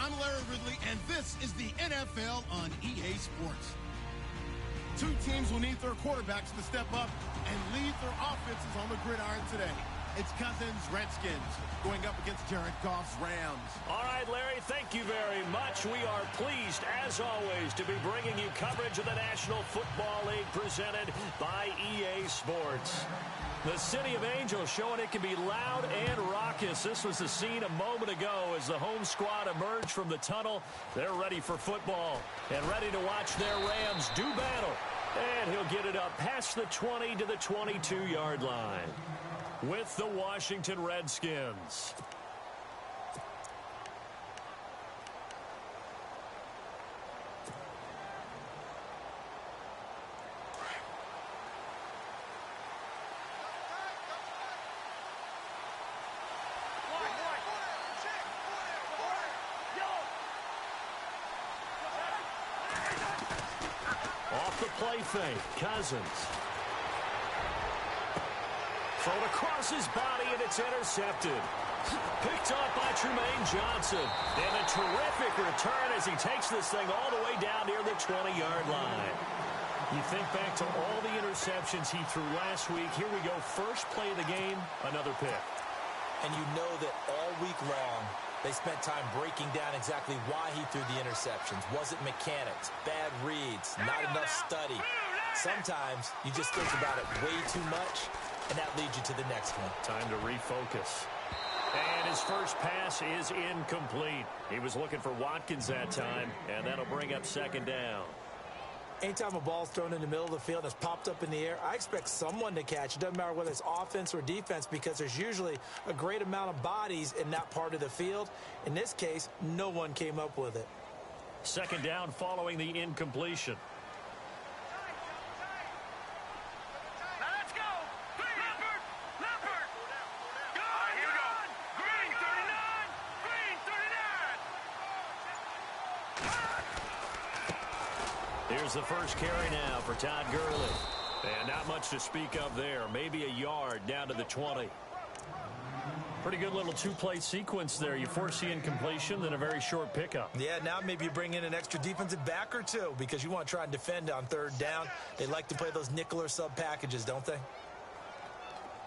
I'm Larry Ridley, and this is the NFL on EA Sports. Two teams will need their quarterbacks to step up and lead their offenses on the gridiron today. It's Cousins' Redskins going up against Jared Goff's Rams. All right, Larry, thank you very much. We are pleased, as always, to be bringing you coverage of the National Football League presented by EA Sports. The City of Angels showing it can be loud and raucous. This was the scene a moment ago as the home squad emerged from the tunnel. They're ready for football and ready to watch their Rams do battle. And he'll get it up past the 20 to the 22-yard line with the Washington Redskins. Off the play fake, Cousins. Thrown across his body, and it's intercepted. Picked up by Tremaine Johnson. And a terrific return as he takes this thing all the way down near the 20-yard line. You think back to all the interceptions he threw last week. Here we go, first play of the game, another pick. And you know that all week long, they spent time breaking down exactly why he threw the interceptions. Was it mechanics, bad reads, not enough study? Sometimes you just think about it way too much, and that leads you to the next one. Time to refocus. And his first pass is incomplete. He was looking for Watkins that time, and that'll bring up second down. Anytime a ball's thrown in the middle of the field and it's popped up in the air, I expect someone to catch. It doesn't matter whether it's offense or defense because there's usually a great amount of bodies in that part of the field. In this case, no one came up with it. Second down following the incompletion. Here's the first carry now for Todd Gurley. And not much to speak of there. Maybe a yard down to the 20. Pretty good little two-play sequence there. You force the incompletion, then a very short pickup. Yeah, now maybe you bring in an extra defensive back or two because you want to try and defend on third down. They like to play those nickel or sub packages, don't they?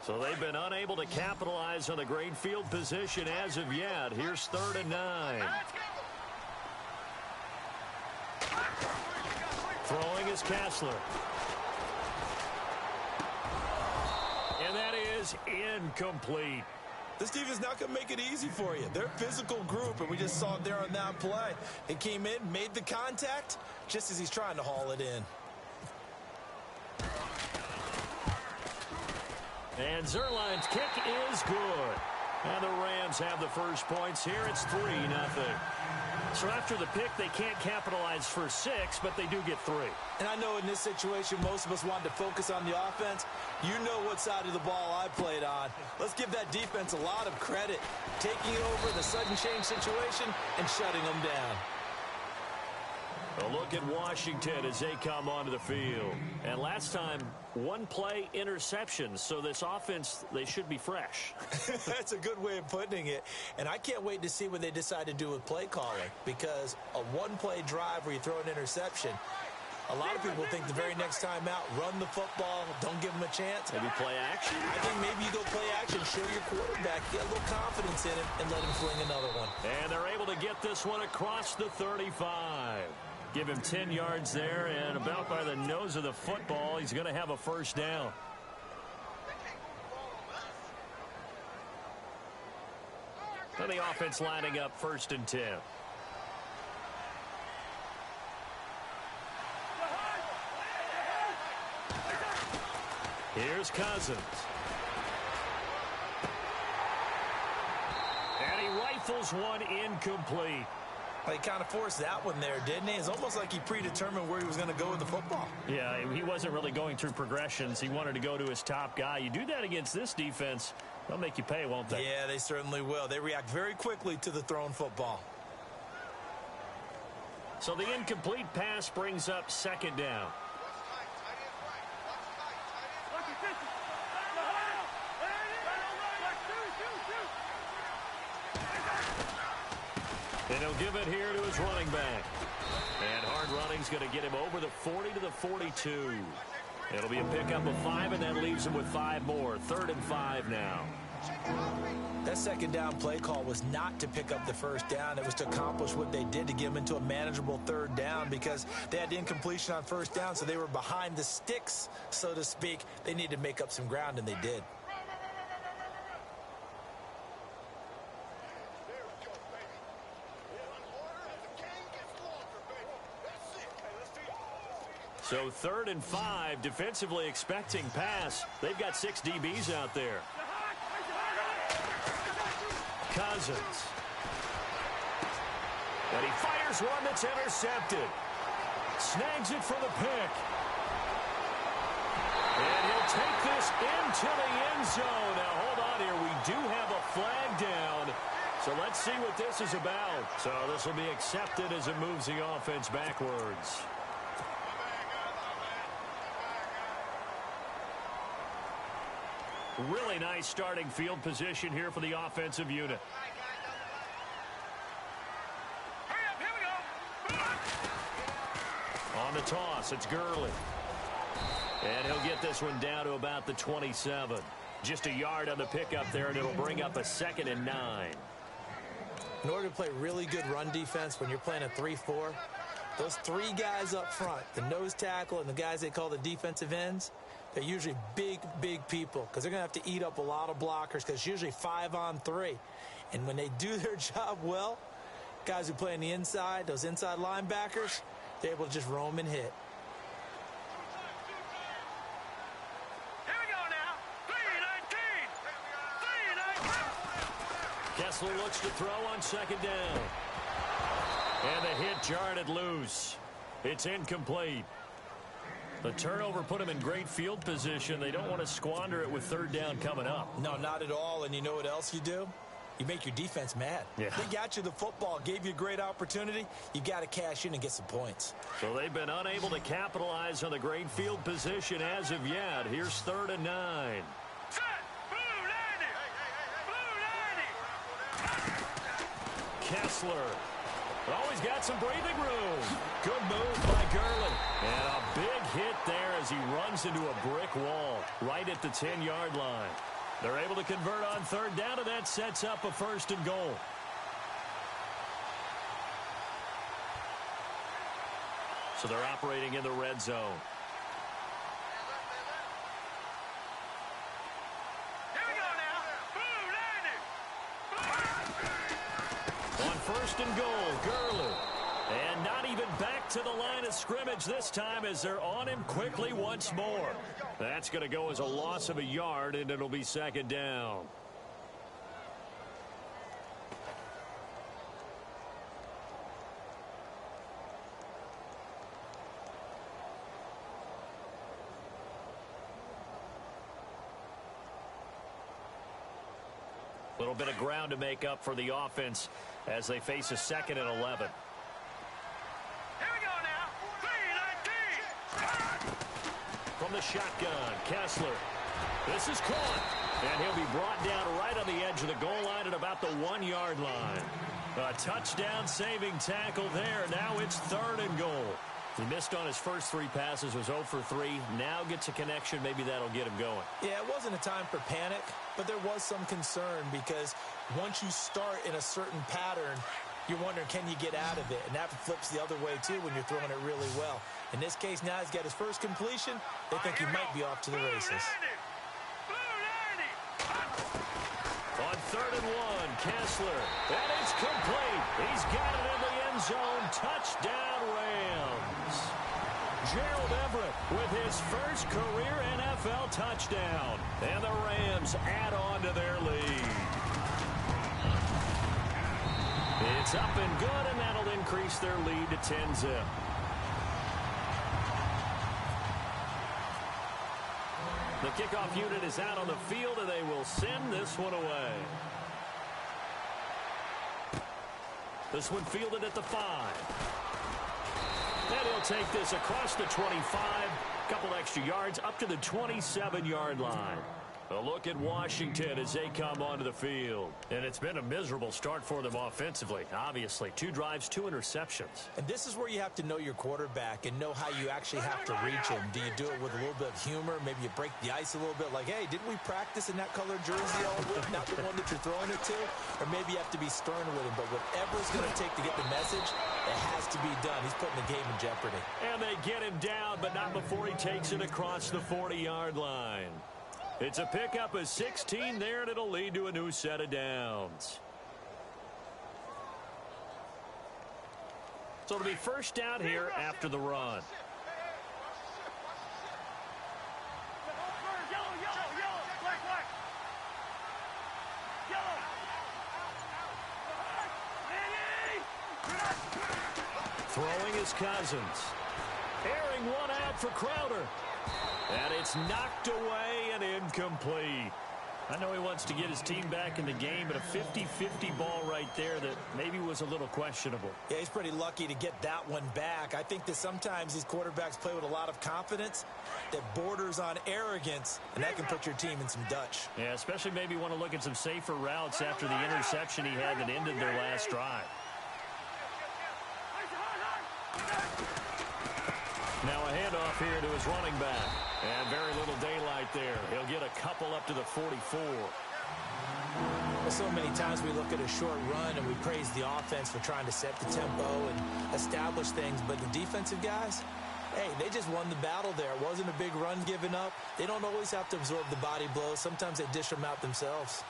So they've been unable to capitalize on the great field position as of yet. Here's 3rd and 9. Throwing is Kessler. And that is incomplete. This team is not going to make it easy for you. They're a physical group, and we just saw it there on that play. They came in, made the contact, just as he's trying to haul it in. And Zerline's kick is good. And the Rams have the first points here. It's 3-0. So after the pick, they can't capitalize for 6, but they do get 3. And I know in this situation, most of us wanted to focus on the offense. You know what side of the ball I played on. Let's give that defense a lot of credit, taking over the sudden change situation and shutting them down. A look at Washington as they come onto the field. And last time, one play interception. So this offense, they should be fresh. That's a good way of putting it. And I can't wait to see what they decide to do with play calling. Because a one-play drive where you throw an interception, a lot of people think the very next time out, run the football, don't give them a chance. Maybe play action? I think maybe you go play action, show your quarterback, get a little confidence in him, and let him fling another one. And they're able to get this one across the 35. Give him 10 yards there, and about by the nose of the football, he's going to have a first down. And the offense lining up 1st and 10. Here's Cousins. And he rifles one incomplete. Well, he kind of forced that one there, didn't he? It's almost like he predetermined where he was going to go with the football. Yeah, he wasn't really going through progressions. He wanted to go to his top guy. You do that against this defense, they'll make you pay, won't they? Yeah, they certainly will. They react very quickly to the thrown football. So the incomplete pass brings up 2nd down. And he'll give it here to his running back. And hard running's going to get him over the 40 to the 42. It'll be a pickup of 5, and that leaves him with 5 more. 3rd and 5 now. That second down play call was not to pick up the first down. It was to accomplish what they did to get them into a manageable 3rd down because they had incompletion on first down, so they were behind the sticks, so to speak. They needed to make up some ground, and they did. So 3rd and 5, defensively expecting pass. They've got 6 DBs out there. Cousins. And he fires one that's intercepted. Snags it for the pick. And he'll take this into the end zone. Now, hold on here. We do have a flag down. So let's see what this is about. So this will be accepted as it moves the offense backwards. Really nice starting field position here for the offensive unit. On the toss, it's Gurley. And he'll get this one down to about the 27. Just a yard on the pickup there, and it'll bring up a 2nd and 9. In order to play really good run defense when you're playing a 3-4, those 3 guys up front, the nose tackle and the guys they call the defensive ends, they're usually big, big people because they're going to have to eat up a lot of blockers because it's usually 5 on 3. And when they do their job well, guys who play on the inside, those inside linebackers, they're able to just roam and hit. Here we go now. 3-19. Kessler looks to throw on 2nd down. And the hit jarred it loose. It's incomplete. The turnover put him in great field position. They don't want to squander it with 3rd down coming up. No, not at all. And you know what else you do? You make your defense mad. Yeah. They got you the football, gave you a great opportunity. You got to cash in and get some points. So they've been unable to capitalize on the great field position as of yet. Here's 3rd and 9. Set. Blue 90. Kessler. Always got some breathing room. Good move by Gurley. And a big hit there as he runs into a brick wall right at the 10-yard line. They're able to convert on 3rd down, and that sets up a 1st and goal. So they're operating in the red zone. Here we go now. Blue 90. On 1st and goal, Gurley. And not even back to the line of scrimmage this time as they're on him quickly once more. That's going to go as a loss of a yard, and it'll be 2nd down. A little bit of ground to make up for the offense as they face a 2nd and 11. Here we go now. 3-19. From the shotgun, Kessler. This is caught. And he'll be brought down right on the edge of the goal line at about the 1-yard line. A touchdown saving tackle there. Now it's 3rd and goal. He missed on his first 3 passes, was 0 for 3. Now gets a connection. Maybe that'll get him going. Yeah, it wasn't a time for panic, but there was some concern because once you start in a certain pattern, you're wondering, can you get out of it? And that flips the other way, too, when you're throwing it really well. In this case, now he's got his first completion. They think he might be off to the races. On 3rd and 1, Kessler. And it's complete. He's got it in the end zone. Touchdown, Rams. Gerald Everett with his first career NFL touchdown. And the Rams add on to their lead. It's up and good, and that'll increase their lead to 10-zip. The kickoff unit is out on the field, and they will send this one away. This one fielded at the 5. And he'll take this across the 25. A couple extra yards up to the 27-yard line. A look at Washington as they come onto the field. And it's been a miserable start for them offensively. Obviously, 2 drives, 2 interceptions. And this is where you have to know your quarterback and know how you actually have to reach him. Do you do it with a little bit of humor? Maybe you break the ice a little bit like, hey, didn't we practice in that colored jersey all week? Not the one that you're throwing it to? Or maybe you have to be stern with him. But whatever it's going to take to get the message, it has to be done. He's putting the game in jeopardy. And they get him down, but not before he takes it across the 40-yard line. It's a pickup of 16 there, and it'll lead to a new set of downs. So it'll be first down here after the run. Throwing is Cousins. Airing one out for Crowder. And it's knocked away and incomplete. I know he wants to get his team back in the game, but a 50-50 ball right there that maybe was a little questionable. Yeah, he's pretty lucky to get that one back. I think that sometimes these quarterbacks play with a lot of confidence that borders on arrogance, and that can put your team in some Dutch. Yeah, especially maybe want to look at some safer routes after the interception he had that ended their last drive. Now a handoff here to his running back. And very little daylight there. He'll get a couple up to the 44. Well, so many times we look at a short run and we praise the offense for trying to set the tempo and establish things. But the defensive guys, hey, they just won the battle there. It wasn't a big run given up. They don't always have to absorb the body blows. Sometimes they dish them out themselves.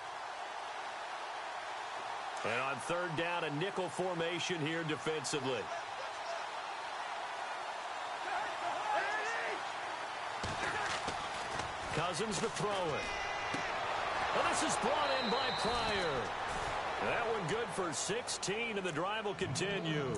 And on third down, a nickel formation here defensively. Cousins to throw it. Well, this is brought in by Pryor. That one good for 16, and the drive will continue.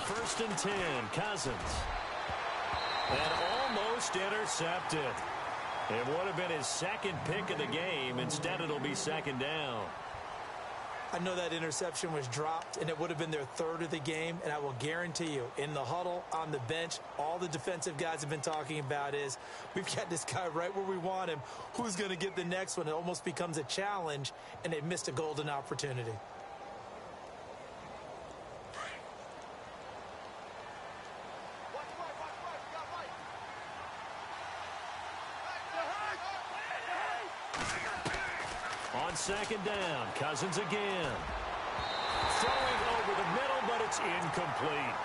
First and 10, Cousins. And almost intercepted. It would have been his second pick of the game. Instead, it'll be second down. I know that interception was dropped, and it would have been their third of the game. And I will guarantee you, in the huddle, on the bench, all the defensive guys have been talking about is, we've got this guy right where we want him. Who's going to get the next one? It almost becomes a challenge, and they missed a golden opportunity. On second down, Cousins again. Throwing over the middle, but it's incomplete.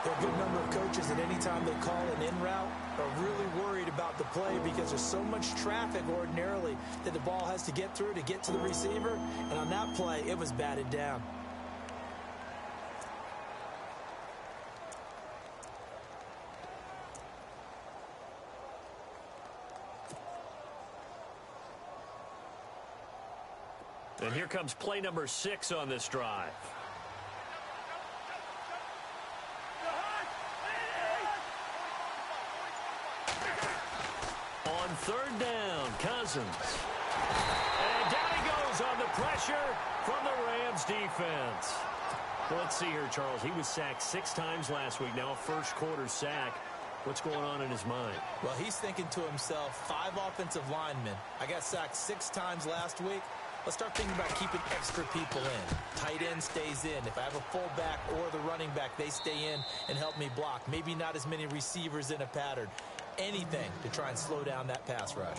There are a good number of coaches that any time they call an in route are really worried about the play because there's so much traffic ordinarily that the ball has to get through to get to the receiver. And on that play, it was batted down. And here comes play number 6 on this drive. On third down, Cousins. And down he goes on the pressure from the Rams defense. Well, let's see here, Charles. He was sacked 6 times last week. Now a first quarter sack. What's going on in his mind? Well, he's thinking to himself, 5 offensive linemen. I got sacked 6 times last week. Let's start thinking about keeping extra people in. Tight end stays in. If I have a fullback or the running back, they stay in and help me block. Maybe not as many receivers in a pattern. Anything to try and slow down that pass rush.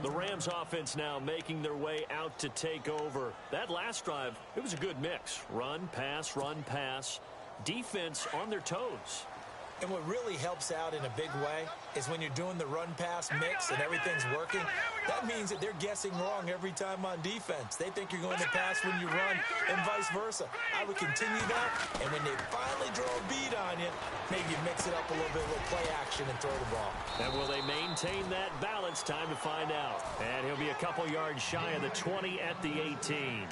The Rams offense now making their way out to take over. That last drive, it was a good mix. Run, pass, defense on their toes. And what really helps out in a big way is when you're doing the run-pass mix and everything's working, that means that they're guessing wrong every time on defense. They think you're going to pass when you run and vice versa. I would continue that, and when they finally draw a beat on you, maybe you mix it up a little bit with play action and throw the ball. And will they maintain that balance? Time to find out. And he'll be a couple yards shy of the 20 at the 18.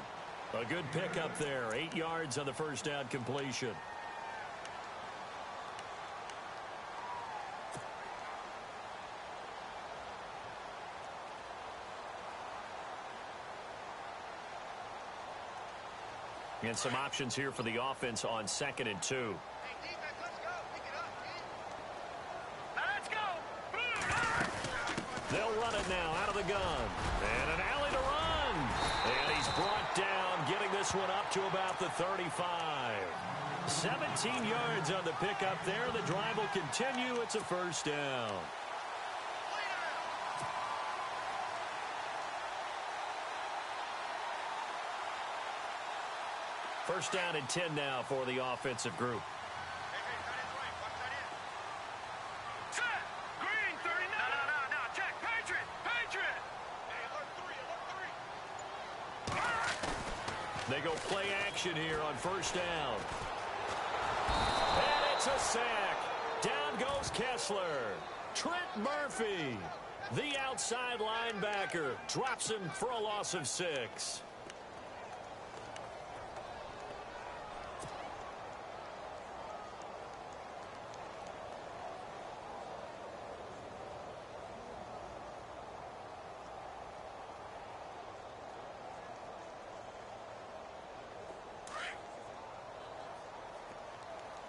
A good pickup there. 8 yards on the first down completion. And some options here for the offense on 2nd and 2. Hey, defense, let's go. Pick it up, kid. Let's go. They'll run it now out of the gun. And an alley to run. And he's brought down, getting this one up to about the 35. 17 yards on the pickup there. The drive will continue. It's a first down. First down and 10 now for the offensive group. Set. Green, 39. No. Check. Patriot. Hey, alert 3. They go play action here on first down. And it's a sack. Down goes Kessler. Trent Murphy, the outside linebacker, drops him for a loss of 6.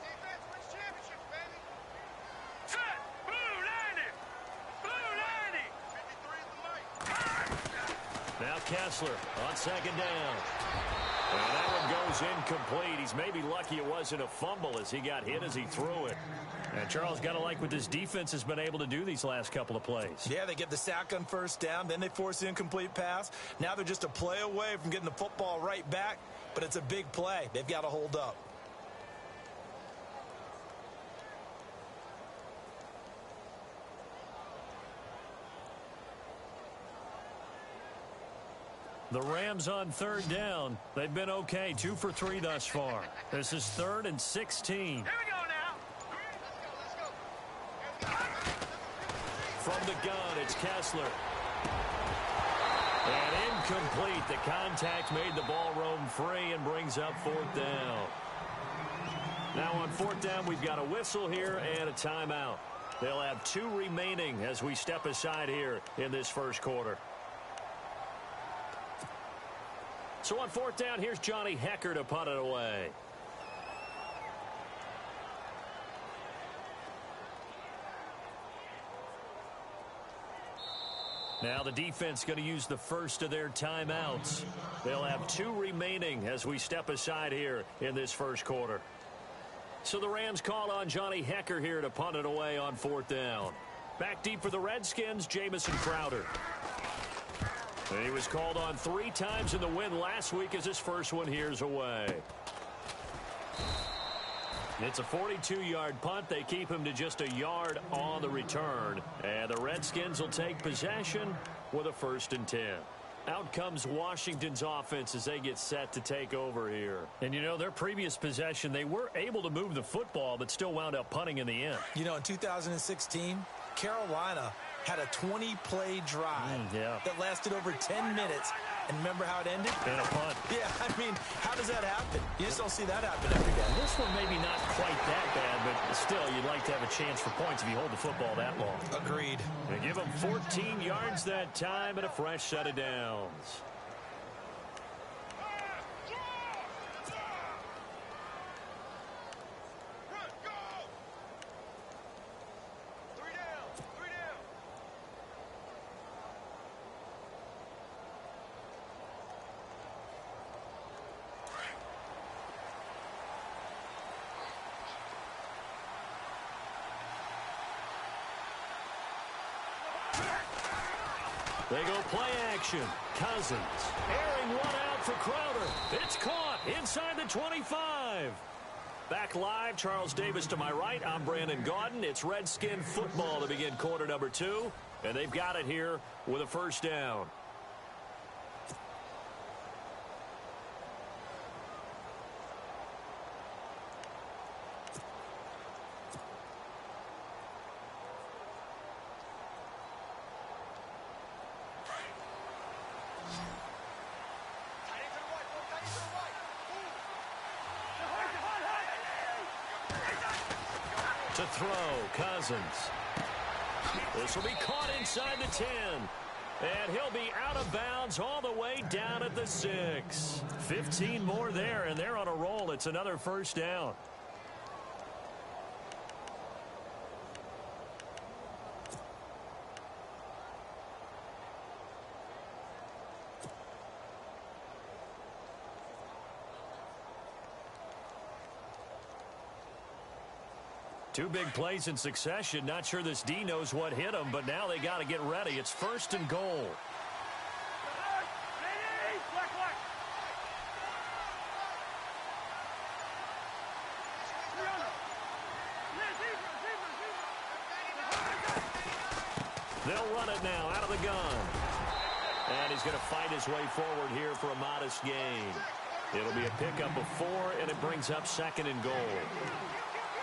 Defense wins championships, baby. Set. Blue 90. Blue 90. 53 is the light. Now Kessler on second down. And that one goes incomplete. He's maybe lucky it wasn't a fumble as he got hit as he threw it. And Charles, got to like what this defense has been able to do these last couple of plays. Yeah, they get the sack on first down, then they force the incomplete pass. Now they're just a play away from getting the football right back, but it's a big play. They've got to hold up. The Rams on third down. They've been okay, 2 for 3 thus far. This is 3rd and 16. Here we go now. Let's go. From the gun, it's Kessler. And incomplete. The contact made the ball roam free and brings up 4th down. Now on 4th down, we've got a whistle here and a timeout. They'll have 2 remaining as we step aside here in this first quarter. So on 4th down, here's Johnny Hecker to punt it away. Now the defense going to use the first of their timeouts. They'll have 2 remaining as we step aside here in this first quarter. So the Rams call on Johnny Hecker here to punt it away on 4th down. Back deep for the Redskins, Jamison Crowder. And he was called on 3 times in the win last week as his first one here's away. It's a 42-yard punt. They keep him to just a yard on the return. And the Redskins will take possession with a 1st and 10. Out comes Washington's offense as they get set to take over here. And, you know, their previous possession, they were able to move the football but still wound up punting in the end. You know, in 2016, Carolina had a 20-play drive that lasted over 10 minutes. And remember how it ended? In a punt. Yeah, I mean, how does that happen? You just don't see that happen every day. This one maybe not quite that bad, but still, you'd like to have a chance for points if you hold the football that long. Agreed. They give them 14 yards that time and a fresh set of downs. They go play action. Cousins airing one out for Crowder. It's caught inside the 25. Back live, Charles Davis to my right. I'm Brandon Gaudin. It's Redskin football to begin quarter number 2. And they've got it here with a first down. To throw, Cousins. This will be caught inside the 10. And he'll be out of bounds all the way down at the 6. 15 more there, and they're on a roll. It's another first down. Two big plays in succession. Not sure this D knows what hit him, but now they got to get ready. It's first and goal. They'll run it now out of the gun. And he's going to fight his way forward here for a modest gain. It'll be a pickup of 4, and it brings up second and goal.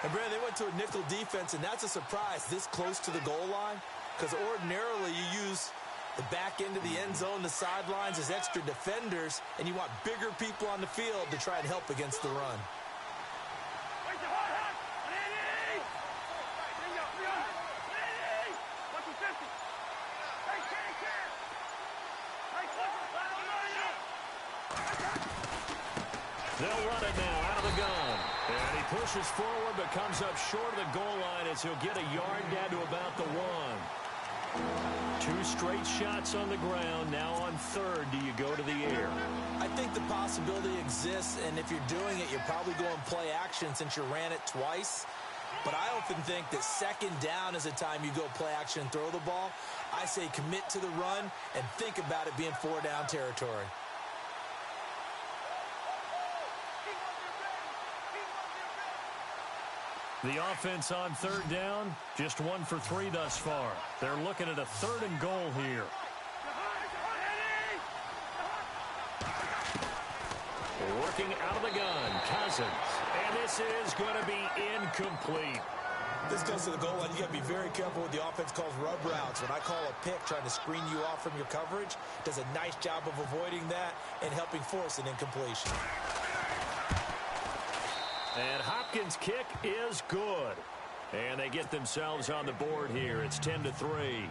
And, Brandon, they went to a nickel defense, and that's a surprise this close to the goal line, because ordinarily you use the back end of the end zone, the sidelines as extra defenders, and you want bigger people on the field to try and help against the run. They'll run it now out of the gun. And he pushes forward but comes up short of the goal line as he'll get a yard down to about the 1. 2 straight shots on the ground. Now on third, do you go to the air? I think the possibility exists, and if you're doing it, you're probably going play action since you ran it twice. But I often think that second down is a time you go play action and throw the ball. I say commit to the run and think about it being 4-down territory. The offense on third down, just 1 for 3 thus far. They're looking at a third and goal here. Working out of the gun, Cousins. And this is going to be incomplete. This goes to the goal line. You got to be very careful with the offense calls rub routes. When I call a pick trying to screen you off from your coverage, does a nice job of avoiding that and helping force an incompletion. And Hopkins' kick is good. And they get themselves on the board here. It's 10-3.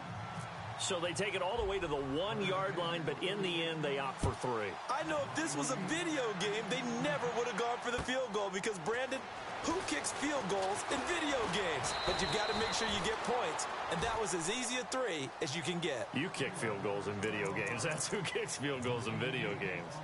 So they take it all the way to the 1-yard line, but in the end, they opt for 3. I know if this was a video game, they never would have gone for the field goal because, Brandon, who kicks field goals in video games? But you've got to make sure you get points, and that was as easy a 3 as you can get. You kick field goals in video games. That's who kicks field goals in video games.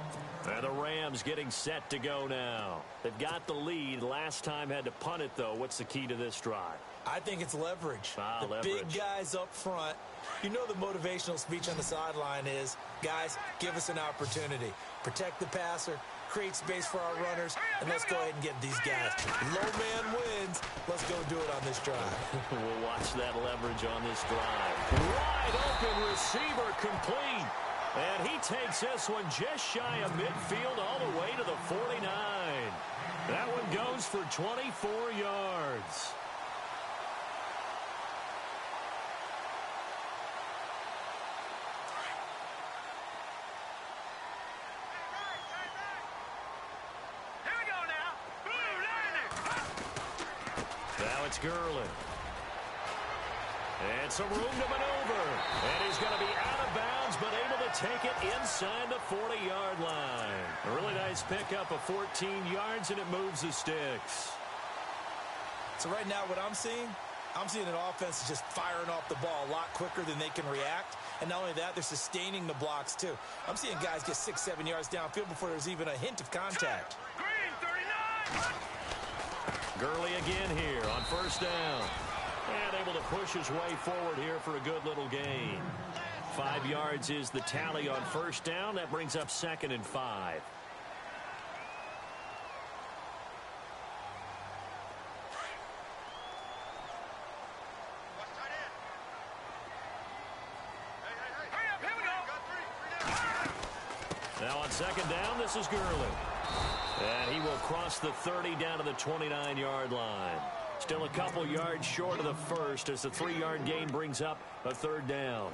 And the Rams getting set to go now. They've got the lead. Last time had to punt it, though. What's the key to this drive? I think it's leverage. The leverage. Big guys up front. You know the motivational speech on the sideline is, guys, give us an opportunity. Protect the passer, create space for our runners, and let's go ahead and get these guys. Low man wins. Let's go do it on this drive. We'll watch that leverage on this drive. Wide open receiver complete. And he takes this one just shy of midfield all the way to the 49. That one goes for 24 yards. Here we go now. Now it's Gurley. And some room to maneuver. And he's going to be out of bounds, but able to take it inside the 40-yard line. A really nice pickup of 14 yards, and it moves the sticks. So right now what I'm seeing an offense is just firing off the ball a lot quicker than they can react. And not only that, they're sustaining the blocks, too. I'm seeing guys get 6-7 yards downfield before there's even a hint of contact. Green, 39. Gurley again here on first down. And able to push his way forward here for a good little gain. 5 yards is the tally on first down. That brings up 2nd and 5. Now on second down, this is Gurley. And he will cross the 30 down to the 29-yard line. Still a couple yards short of the first as the 3-yard gain brings up a third down.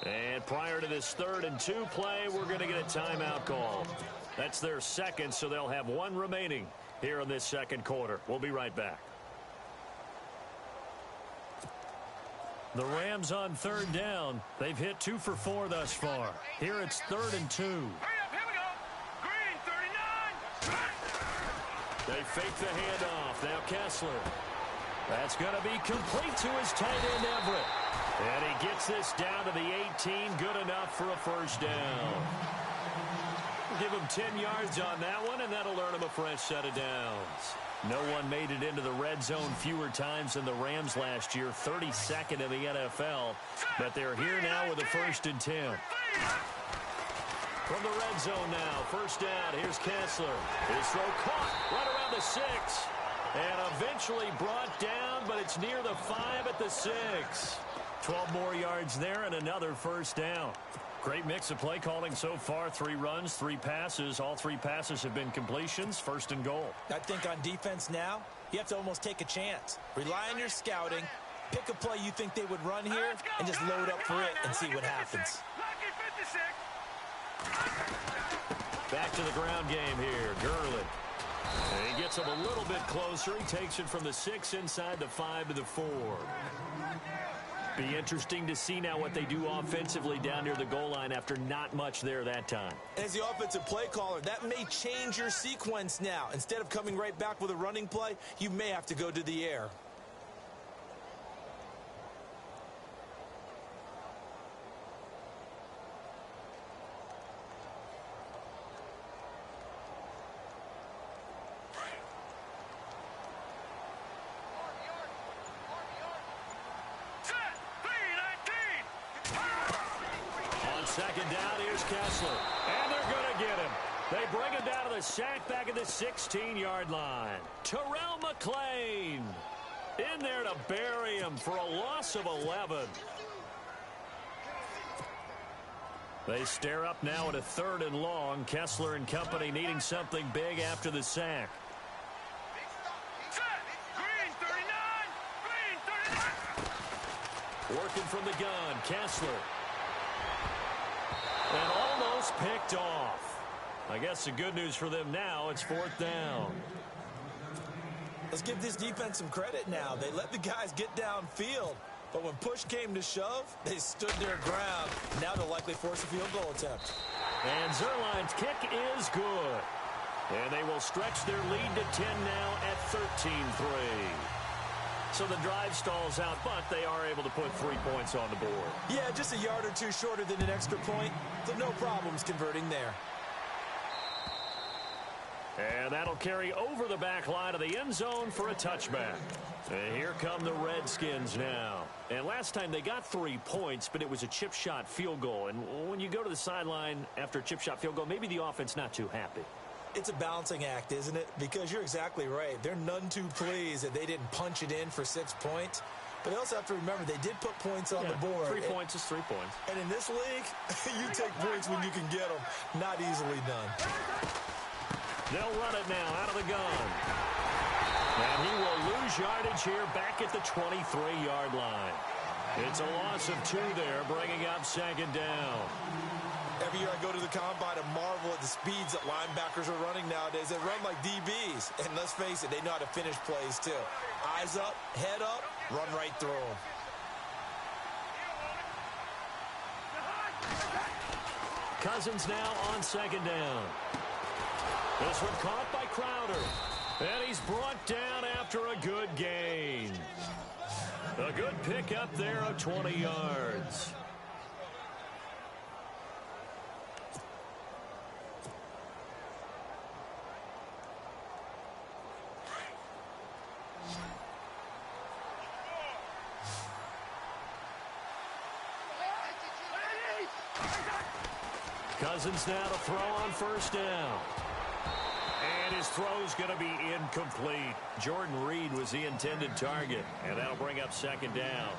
And prior to this 3rd and 2 play, we're going to get a timeout call. That's their second, so they'll have one remaining here in this second quarter. We'll be right back. The Rams on 3rd down. They've hit 2 for 4 thus far. Here it's 3rd and 2. Hurry up, here we go. Green, 39. They fake the handoff. Now Kessler. That's going to be complete to his tight end, Everett. And he gets this down to the 18. Good enough for a first down. Give him 10 yards on that one, and that'll earn him a fresh set of downs. No one made it into the red zone fewer times than the Rams last year, 32nd in the NFL. But they're here now with a 1st and 10. From the red zone now, first down. Here's Kessler. His throw caught right around the 6. And eventually brought down, but it's near the 5 at the 6. 12 more yards there and another first down. Great mix of play calling so far. 3 runs, 3 passes. All 3 passes have been completions. 1st and goal. I think on defense now, you have to almost take a chance. Rely on your scouting. Pick a play you think they would run here and just load up for it and see what happens. Back to the ground game here. Gurley. And he gets him a little bit closer. He takes it from the 6 inside the 5 to the 4. Be interesting to see now what they do offensively down near the goal line after not much there that time. As the offensive play caller, that may change your sequence now. Instead of coming right back with a running play, you may have to go to the air. Second down, here's Kessler. And they're going to get him. They bring him down to the sack back at the 16-yard line. Terrell McClain in there to bury him for a loss of 11. They stare up now at a 3rd and long. Kessler and company needing something big after the sack. Green, 39. Green, 39. Working from the gun, Kessler. And almost picked off. I guess the good news for them now, it's 4th down. Let's give this defense some credit now. They let the guys get downfield. But when push came to shove, they stood their ground. Now they'll likely force a field goal attempt. And Zerline's kick is good. And they will stretch their lead to 10 now at 13-3. So the drive stalls out, but they are able to put 3 points on the board. Yeah, just a yard or 2 shorter than an extra point. So no problems converting there. And that'll carry over the back line of the end zone for a touchback. And here come the Redskins now. And last time they got 3 points, but it was a chip shot field goal. And when you go to the sideline after a chip shot field goal, maybe the offense not too happy. It's a balancing act, isn't it? Because you're exactly right. They're none too pleased that they didn't punch it in for 6 points. But they also have to remember they did put points on the board. 3 points is 3 points. And in this league, you take points when you can get them. Not easily done. They'll run it now out of the gun. And he will lose yardage here back at the 23-yard line. It's a loss of 2 there, bringing up second down. Every year I go to the combine and marvel at the speeds that linebackers are running nowadays. They run like DBs. And let's face it, they know how to finish plays too. Eyes up, head up, run right through them. Cousins now on second down. This one caught by Crowder. And he's brought down after a good gain. A good pickup there of 20 yards. Cousins now to throw on first down. And his throw's going to be incomplete. Jordan Reed was the intended target, and that'll bring up second down.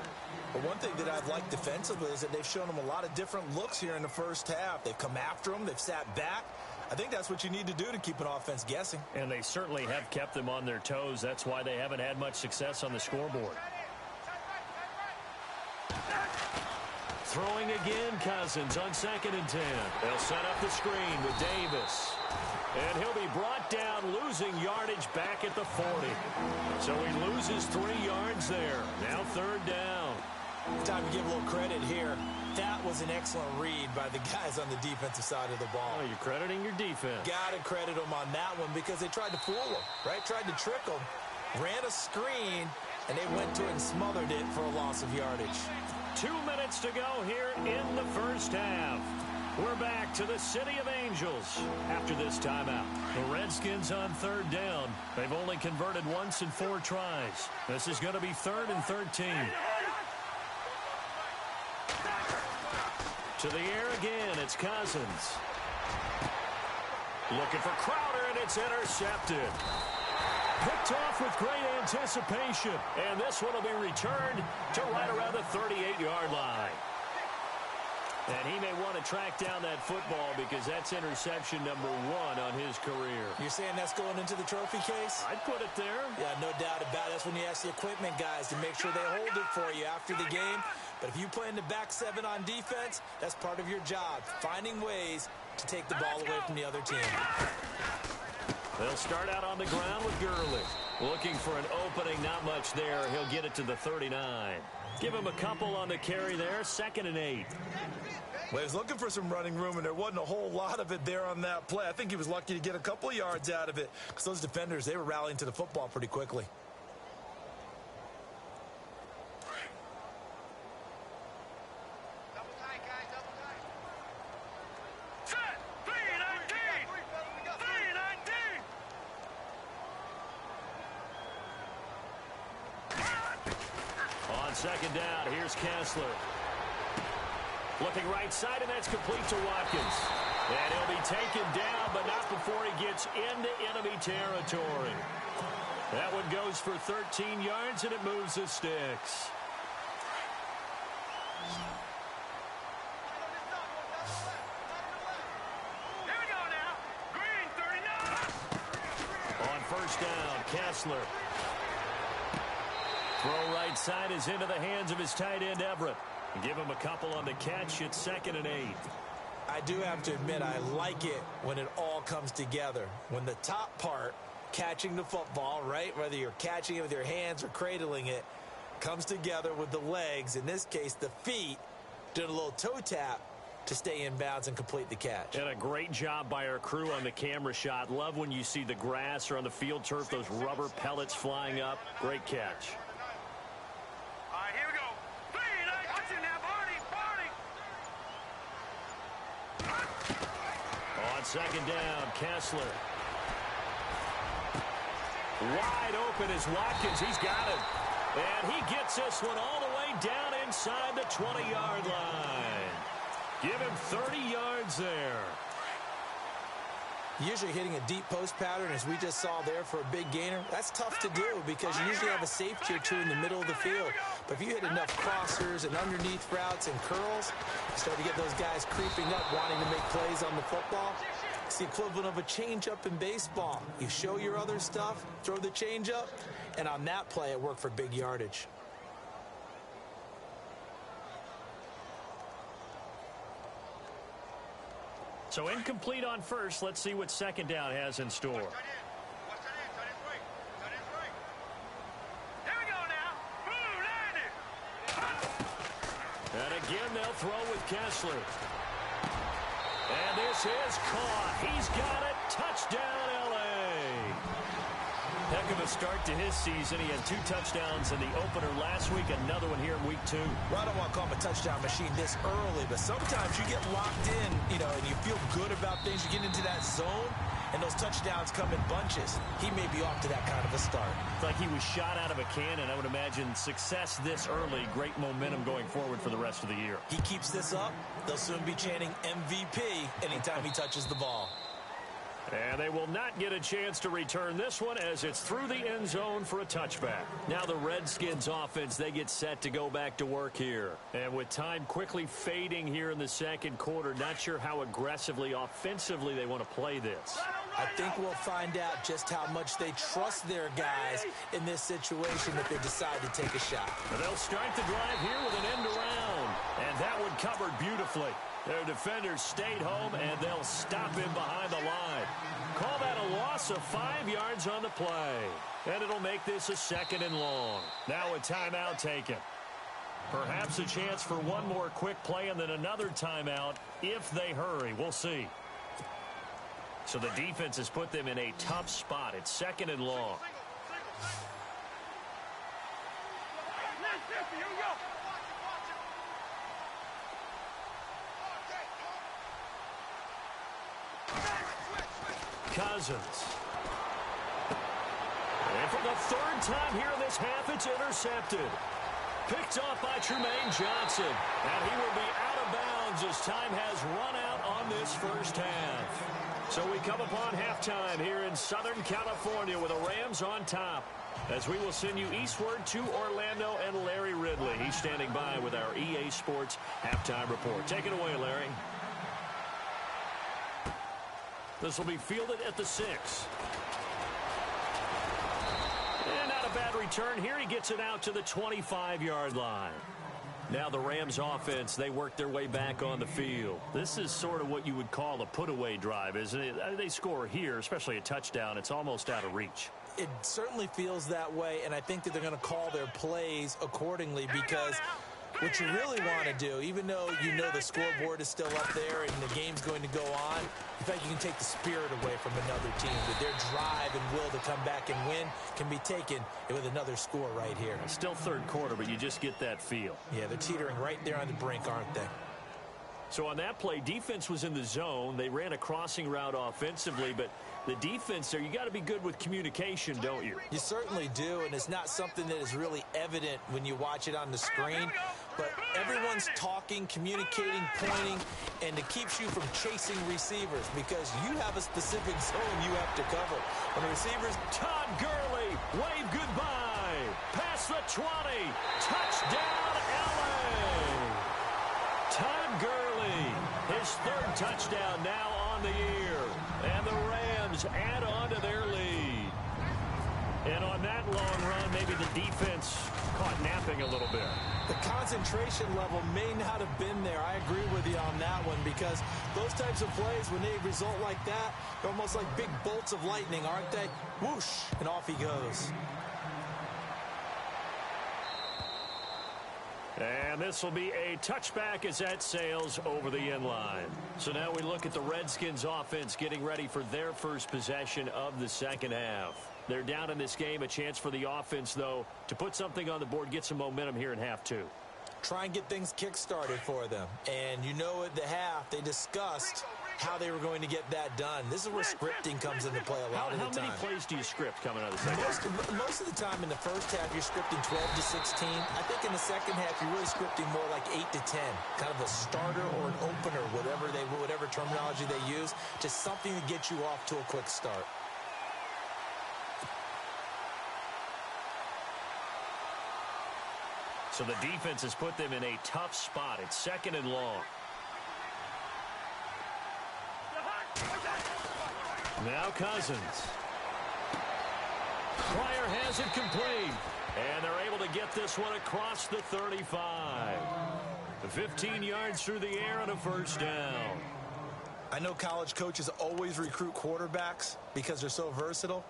But one thing that I've liked defensively is that they've shown him a lot of different looks here in the first half. They've come after him. They've sat back. I think that's what you need to do to keep an offense guessing. And they certainly have kept them on their toes. That's why they haven't had much success on the scoreboard. Throwing again, Cousins on 2nd and 10. They'll set up the screen with Davis. And he'll be brought down, losing yardage back at the 40. So he loses 3 yards there. Now 3rd down. Time to give a little credit here. That was an excellent read by the guys on the defensive side of the ball. Oh, you're crediting your defense. Got to credit them on that one because they tried to fool him, right? Tried to trick him. Ran a screen, and they went to it and smothered it for a loss of yardage. 2 minutes to go here in the first half. We're back to the City of Angels after this timeout. The Redskins on 3rd down. They've only converted once in 4 tries. This is going to be 3rd and 13. To the air again, it's Cousins. Looking for Crowder, and it's intercepted. Picked off with great anticipation. And this one will be returned to right around the 38-yard line. And he may want to track down that football because that's interception number 1 on his career. You're saying that's going into the trophy case? I'd put it there. Yeah, no doubt about it. That's when you ask the equipment guys to make sure they hold it for you after the game. But if you play in the back 7 on defense, that's part of your job, finding ways to take the ball away from the other team. They'll start out on the ground with Gurley. Looking for an opening, not much there. He'll get it to the 39. Give him a couple on the carry there, 2nd and 8. Well, he was looking for some running room, and there wasn't a whole lot of it there on that play. I think he was lucky to get a couple of yards out of it because those defenders, they were rallying to the football pretty quickly. Double tight, guys, double tight. Set! 3-19! 3-19! On 2nd down, here's Kessler. Looking right side, and that's complete to Watkins. And he'll be taken down, but not before he gets into enemy territory. That one goes for 13 yards, and it moves the sticks. Here we go now. Green, 39! On first down, Kessler. Throw right side is into the hands of his tight end, Everett. Give him a couple on the catch. It's 2nd and 8. I do have to admit, I like it when it all comes together. When the top part, catching the football, right, whether you're catching it with your hands or cradling it, comes together with the legs, in this case the feet, doing a little toe tap to stay in bounds and complete the catch. And a great job by our crew on the camera shot. Love when you see the grass or on the field turf, those rubber pellets flying up. Great catch. All right, here we go. 3-19! Watch it now, Barney! On 2nd down, Kessler. Wide open is Watkins. He's got him. And he gets this one all the way down inside the 20-yard line. Give him 30 yards there. Usually hitting a deep post pattern, as we just saw there for a big gainer, that's tough to do because you usually have a safety or two in the middle of the field. But if you hit enough crossers and underneath routes and curls, you start to get those guys creeping up, wanting to make plays on the football. It's the equivalent of a changeup in baseball. You show your other stuff, throw the changeup, and on that play, it worked for big yardage. So incomplete on first. Let's see what 2nd down has in store. Here we go now. Boom, landed. And again, they'll throw with Kessler. And this is caught. He's got it. Touchdown, L.A. Head of a start to his season. He had 2 touchdowns in the opener last week, another one here in week 2. Well, I don't want to call him a touchdown machine this early, but sometimes you get locked in, and you feel good about things. You get into that zone, and those touchdowns come in bunches. He may be off to that kind of a start. It's like he was shot out of a cannon. I would imagine success this early, great momentum going forward for the rest of the year. He keeps this up, they'll soon be chanting MVP anytime he touches the ball. And they will not get a chance to return this one as it's through the end zone for a touchback. Now the Redskins offense, they get set to go back to work here. And with time quickly fading here in the second quarter, not sure how aggressively, offensively they want to play this. I think we'll find out just how much they trust their guys in this situation if they decide to take a shot. And they'll start the drive here with an end around. And that one covered beautifully. Their defenders stayed home, and they'll stop him behind the line. Call that a loss of 5 yards on the play. And it'll make this a 2nd and long. Now a timeout taken. Perhaps a chance for one more quick play and then another timeout if they hurry. We'll see. So the defense has put them in a tough spot. It's 2nd and long. Here we go. Cousins. And for the 3rd time here in this half, it's intercepted. Picked off by Tremaine Johnson. And he will be out of bounds as time has run out on this first half. So we come upon halftime here in Southern California with the Rams on top. As we will send you eastward to Orlando and Larry Ridley. He's standing by with our EA Sports halftime report. Take it away, Larry. This will be fielded at the 6. And not a bad return here. He gets it out to the 25-yard line. Now the Rams offense, they work their way back on the field. This is sort of what you would call a put-away drive, isn't it? They score here, especially a touchdown. It's almost out of reach. It certainly feels that way, and I think that they're going to call their plays accordingly because what you really want to do, even though you know the scoreboard is still up there and the game's going to go on, in fact, you can take the spirit away from another team. That their drive and will to come back and win can be taken with another score right here. Still 3rd quarter, but you just get that feel. Yeah, they're teetering right there on the brink, aren't they? So on that play, defense was in the zone. They ran a crossing route offensively, but the defense there, you got to be good with communication, don't you? You certainly do, and it's not something that is really evident when you watch it on the screen. But everyone's talking, communicating, pointing, and it keeps you from chasing receivers because you have a specific zone you have to cover. When the receivers... Todd Gurley, wave goodbye. Past the 20. Touchdown, LA. Todd Gurley, his 3rd touchdown now on the year. And the Rams add on to their lead. And on that long run, maybe the defense caught napping a little bit. The concentration level may not have been there. I agree with you on that one because those types of plays, when they result like that, they're almost like big bolts of lightning, aren't they? Whoosh, and off he goes. And this will be a touchback as that sails over the end line. So now we look at the Redskins offense getting ready for their first possession of the second half. They're down in this game. A chance for the offense, though, to put something on the board, get some momentum here in half 2. Try and get things kick-started for them. And you know at the half, they discussed how they were going to get that done. This is where scripting comes into play a lot of the time. How many plays do you script coming out of the second half? Most of the time in the first half, you're scripting 12 to 16. I think in the second half, you're really scripting more like 8 to 10. Kind of a starter or an opener, whatever terminology they use. Just something to get you off to a quick start. So the defense has put them in a tough spot. It's 2nd and long. Now Cousins. Pryor has it complete. And they're able to get this one across the 35. 15 yards through the air and a 1st down. I know college coaches always recruit quarterbacks because they're so versatile.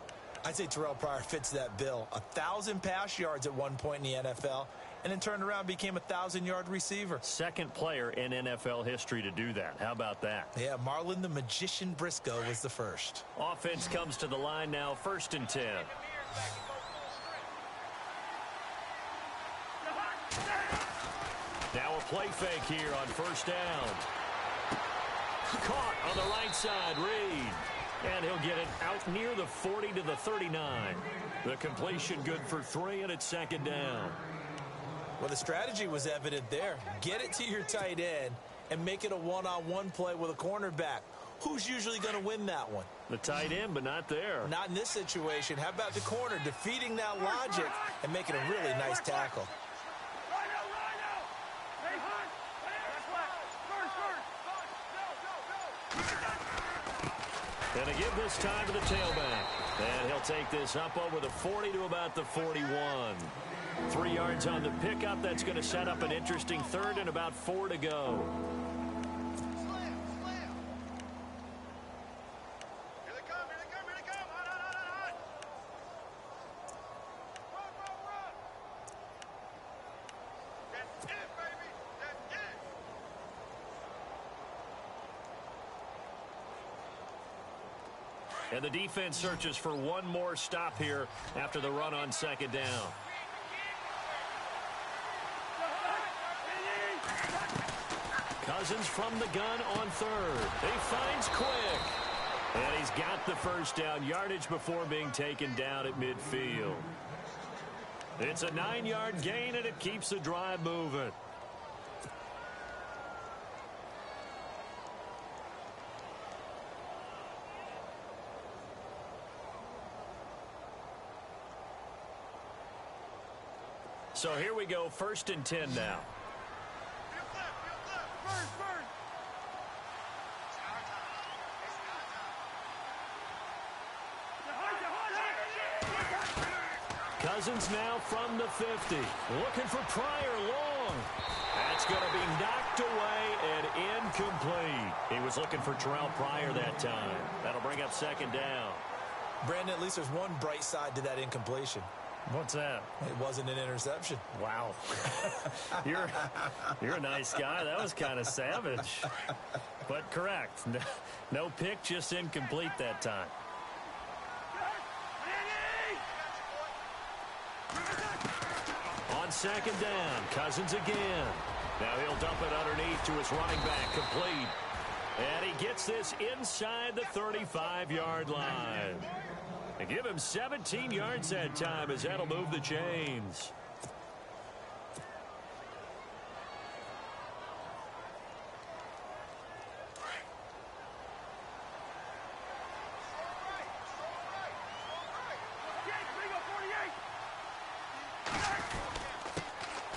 I'd say Terrell Pryor fits that bill. 1,000 pass yards at one point in the NFL, and then turned around and became a 1,000-yard receiver. 2nd player in NFL history to do that. How about that? Yeah, Marlon the Magician Briscoe was the first. Offense comes to the line now, 1st and 10. Now a play fake here on first down. Caught on the right side, Reed. And he'll get it out near the 40 to the 39. The completion good for 3, and it's second down. Well, the strategy was evident there. Get it to your tight end and make it a one-on-one play with a cornerback. Who's usually going to win that one? The tight end, but not there. Not in this situation. How about the corner defeating that logic and making a really nice tackle? And to give this time to the tailback. And he'll take this up over the 40 to about the 41. 3 yards on the pickup. That's going to set up an interesting third and about 4 to go. And the defense searches for one more stop here after the run on second down. Cousins from the gun on third. He finds Quick. And he's got the first down yardage before being taken down at midfield. It's a 9-yard gain, and it keeps the drive moving. So here we go, 1st and 10 now. Cousins now from the 50. Looking for Pryor long. That's going to be knocked away and incomplete. He was looking for Terrell Pryor that time. That'll bring up second down. Brandon, at least there's one bright side to that incompletion. What's that? It wasn't an interception. Wow. You're a nice guy. That was kind of savage. But correct. No pick, just incomplete that time. On second down, Cousins again. Now he'll dump it underneath to his running back, complete. And he gets this inside the 35-yard line. And give him 17 yards that time as that'll move the chains.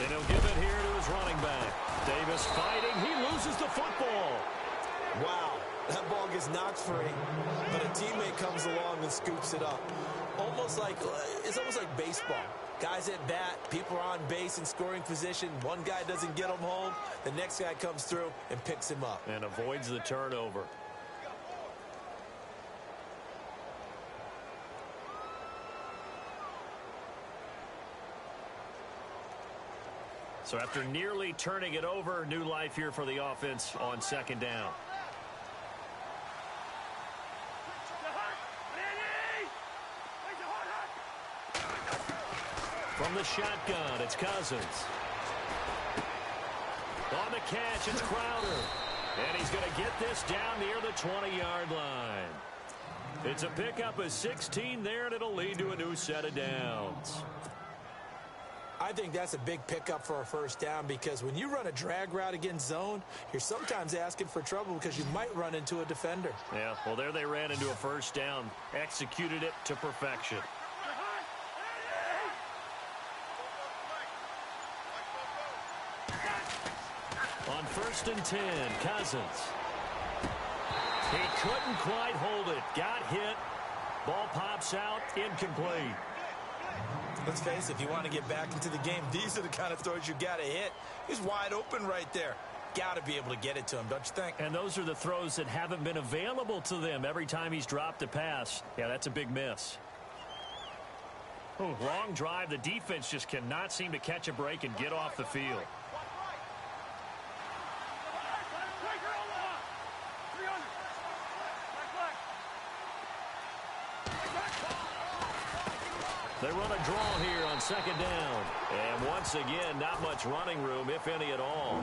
And he'll give it here to his running back. Davis fighting. He loses the football. Wow. That ball gets knocked free, but a teammate comes along and scoops it up. It's almost like baseball. Guys at bat, people are on base in scoring position. One guy doesn't get him home. The next guy comes through and picks him up. And avoids the turnover. So after nearly turning it over, new life here for the offense on second down. From the shotgun, it's Cousins. On the catch, it's Crowder. And he's going to get this down near the 20-yard line. It's a pickup of 16 there, and it'll lead to a new set of downs. I think that's a big pickup for a first down because when you run a drag route against zone, you're sometimes asking for trouble because you might run into a defender. Yeah, well, there they ran into a first down. Executed it to perfection. On 1st and 10, Cousins. He couldn't quite hold it. Got hit. Ball pops out. Incomplete. Let's face it, if you want to get back into the game, these are the kind of throws you got to hit. He's wide open right there. Got to be able to get it to him, don't you think? And those are the throws that haven't been available to them every time he's dropped a pass. Yeah, that's a big miss. Long drive. The defense just cannot seem to catch a break and get off the field. They run a draw here on second down. And once again, not much running room, if any at all.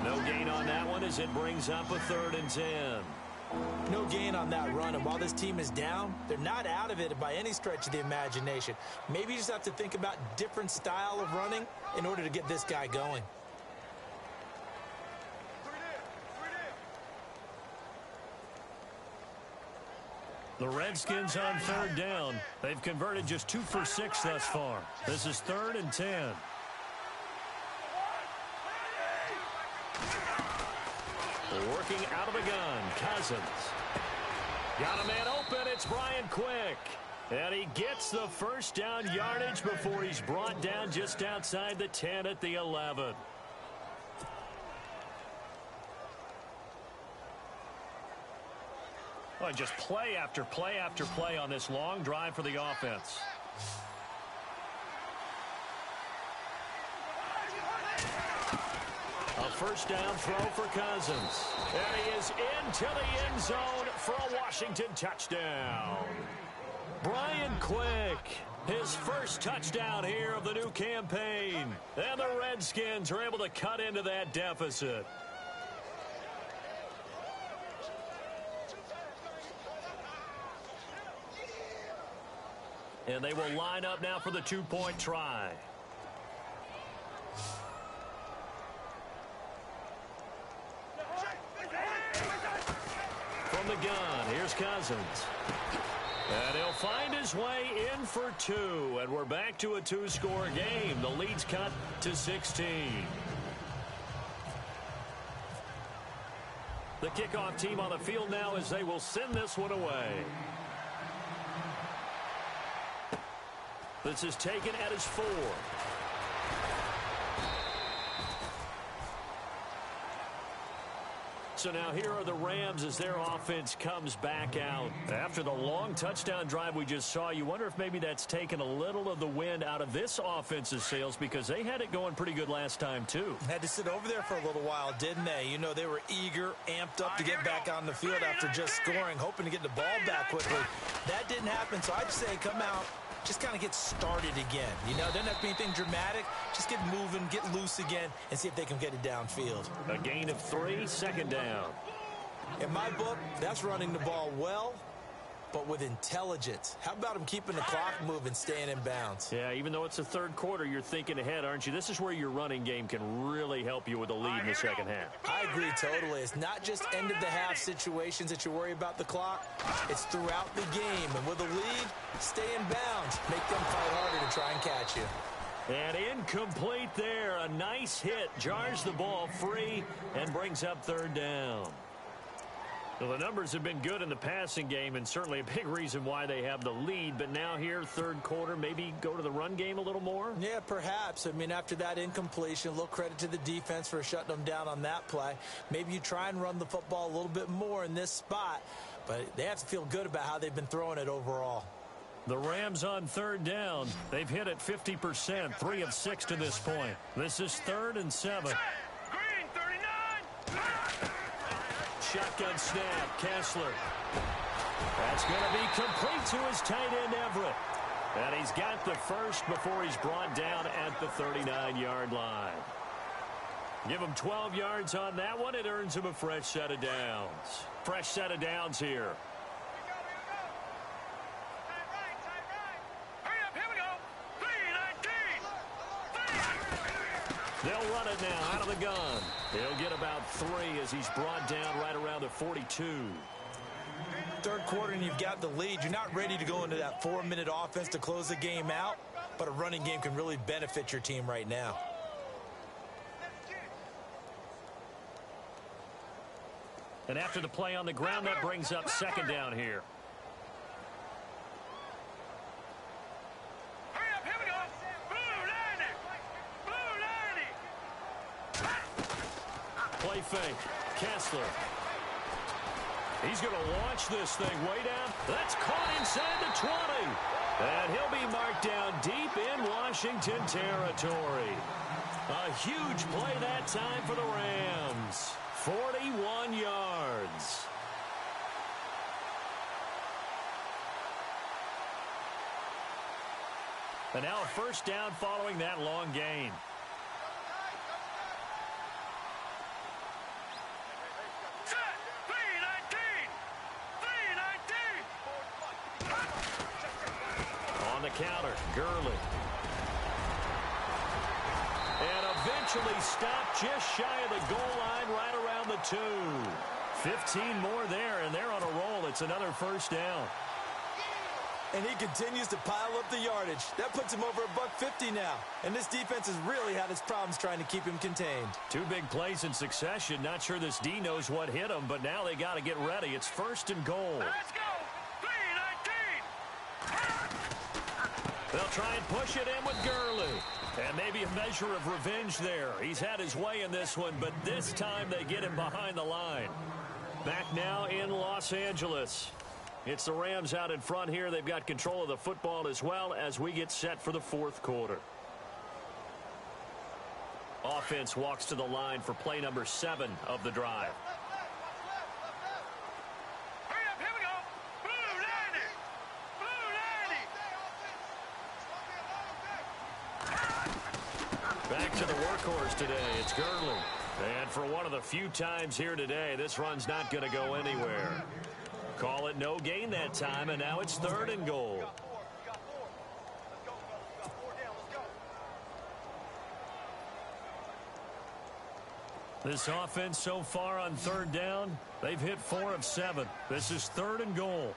No gain on that one as it brings up a 3rd and 10. No gain on that run, and while this team is down, they're not out of it by any stretch of the imagination. Maybe you just have to think about different style of running in order to get this guy going. The Redskins on 3rd down. They've converted just 2 for 6 thus far. This is 3rd and 10. Working out of the gun, Cousins. Got a man open, it's Brian Quick. And he gets the first down yardage before he's brought down just outside the 10 at the 11. Well, just play after play after play on this long drive for the offense. A first down throw for Cousins. And he is into the end zone for a Washington touchdown. Brian Quick, his first touchdown here of the new campaign. And the Redskins are able to cut into that deficit. And they will line up now for the 2-point try. From the gun, here's Cousins. And he'll find his way in for 2. And we're back to a 2-score game. The lead's cut to 16. The kickoff team on the field now as they will send this one away. This is taken at his 4. So now here are the Rams as their offense comes back out. After the long touchdown drive we just saw, you wonder if maybe that's taken a little of the wind out of this offense's sails because they had it going pretty good last time too. Had to sit over there for a little while, didn't they? You know, they were eager, amped up to get back on the field after just scoring, hoping to get the ball back quickly. That didn't happen, so I'd say come out, just kind of get started again. You know, doesn't have to be anything dramatic. Just get moving, get loose again, and see if they can get it downfield. A gain of 3, second down. In my book, that's running the ball well, but with intelligence. How about them keeping the clock moving, staying in bounds? Yeah, even though it's the 3rd quarter, you're thinking ahead, aren't you? This is where your running game can really help you with a lead in the second half. I agree totally. It's not just end-of-the-half situations that you worry about the clock. It's throughout the game. And with a lead, stay in bounds. Make them fight harder to try and catch you. And incomplete there. A nice hit. Jars the ball free and brings up 3rd down. Well, the numbers have been good in the passing game and certainly a big reason why they have the lead. But now here, 3rd quarter, maybe go to the run game a little more? Yeah, perhaps. I mean, after that incompletion, a little credit to the defense for shutting them down on that play. Maybe you try and run the football a little bit more in this spot. But they have to feel good about how they've been throwing it overall. The Rams on 3rd down. They've hit it 50%, 3 of 6 to this point. This is 3rd and 7. Green 39. Shotgun snap, Kessler. That's going to be complete to his tight end, Everett. And he's got the first before he's brought down at the 39-yard line. Give him 12 yards on that one. It earns him a fresh set of downs. Fresh set of downs here. They'll run it now out of the gun. He'll get about 3 as he's brought down right around the 42. 3rd quarter and you've got the lead. You're not ready to go into that 4-minute offense to close the game out, but a running game can really benefit your team right now. And after the play on the ground, that brings up 2nd down here. Play fake. Kessler. He's going to launch this thing way down. That's caught inside the 20. And he'll be marked down deep in Washington territory. A huge play that time for the Rams. 41 yards. And now a first down following that long gain. On the counter, Gurley. And eventually stopped just shy of the goal line right around the 2. 15 more there, and they're on a roll. It's another first down. And he continues to pile up the yardage. That puts him over $150 now. And this defense has really had its problems trying to keep him contained. 2 big plays in succession. Not sure this D knows what hit him, but now they got to get ready. It's first and goal. Let's go! 3-19! They'll try and push it in with Gurley. And maybe a measure of revenge there. He's had his way in this one, but this time they get him behind the line. Back now in Los Angeles. It's the Rams out in front here. They've got control of the football as well as we get set for the fourth quarter. Offense walks to the line for play number 7 of the drive. Hurry up, here we go! Blue 90! Blue 90! Back to the workhorse today. It's Gurley. And for one of the few times here today, this run's not going to go anywhere. Call it no gain that time, and now it's third and goal. This offense so far on third down, they've hit 4 of 7. This is third and goal.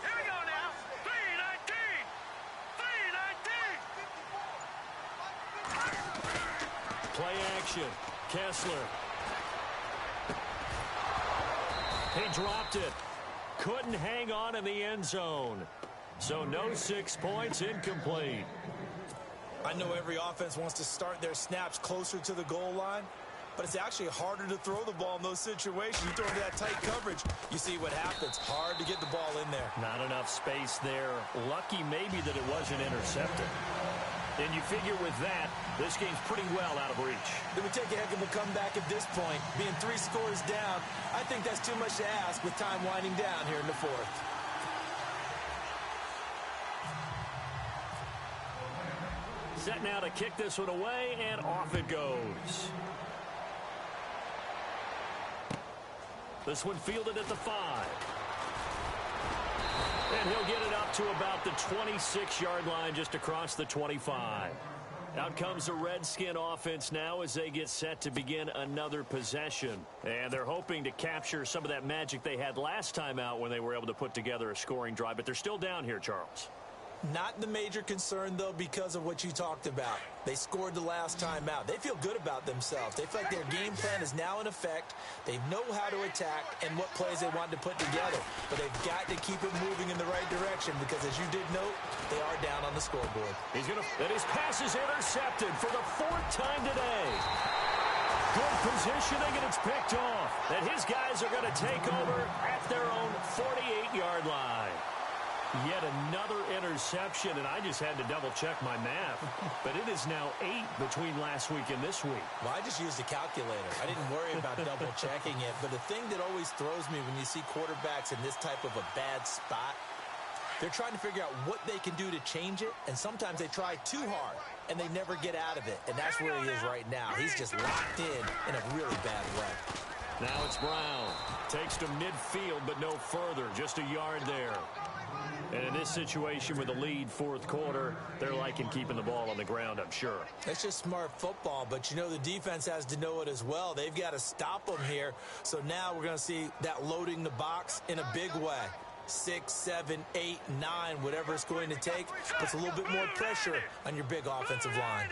Here we go now! 3-19! 3-19! Play action. Kessler. He dropped it. Couldn't hang on in the end zone. So no 6 points, incomplete. I know every offense wants to start their snaps closer to the goal line, but it's actually harder to throw the ball in those situations. You throw into that tight coverage, you see what happens. Hard to get the ball in there. Not enough space there. Lucky maybe that it wasn't intercepted. And you figure with that, this game's pretty well out of reach. It would take a heck of a comeback at this point. Being 3 scores down, I think that's too much to ask with time winding down here in the fourth. Set now to kick this one away, and off it goes. This one fielded at the 5. And he'll get it up to about the 26-yard line just across the 25. Out comes the Redskin offense now as they get set to begin another possession. And they're hoping to capture some of that magic they had last time out when they were able to put together a scoring drive. But they're still down here, Charles. Not the major concern, though, because of what you talked about. They scored the last time out. They feel good about themselves. They feel like their game plan is now in effect. They know how to attack and what plays they want to put together. But they've got to keep it moving in the right direction because, as you did note, they are down on the scoreboard. And his pass is intercepted for the 4th time today. Good positioning, and it's picked off. And his guys are going to take over at their own 48-yard line. Yet another interception, and I just had to double-check my math. But it is now 8 between last week and this week. Well, I just used a calculator. I didn't worry about double-checking it. But the thing that always throws me when you see quarterbacks in this type of a bad spot, they're trying to figure out what they can do to change it, and sometimes they try too hard, and they never get out of it. And that's where he is right now. He's just locked in a really bad way. Now it's Brown. Takes to midfield, but no further. Just a yard there. And in this situation with the lead fourth quarter, they're liking keeping the ball on the ground, I'm sure. It's just smart football, but you know the defense has to know it as well. They've got to stop them here. So now we're going to see that loading the box in a big way. 6, 7, 8, 9, whatever it's going to take, puts a little bit more pressure on your big offensive line.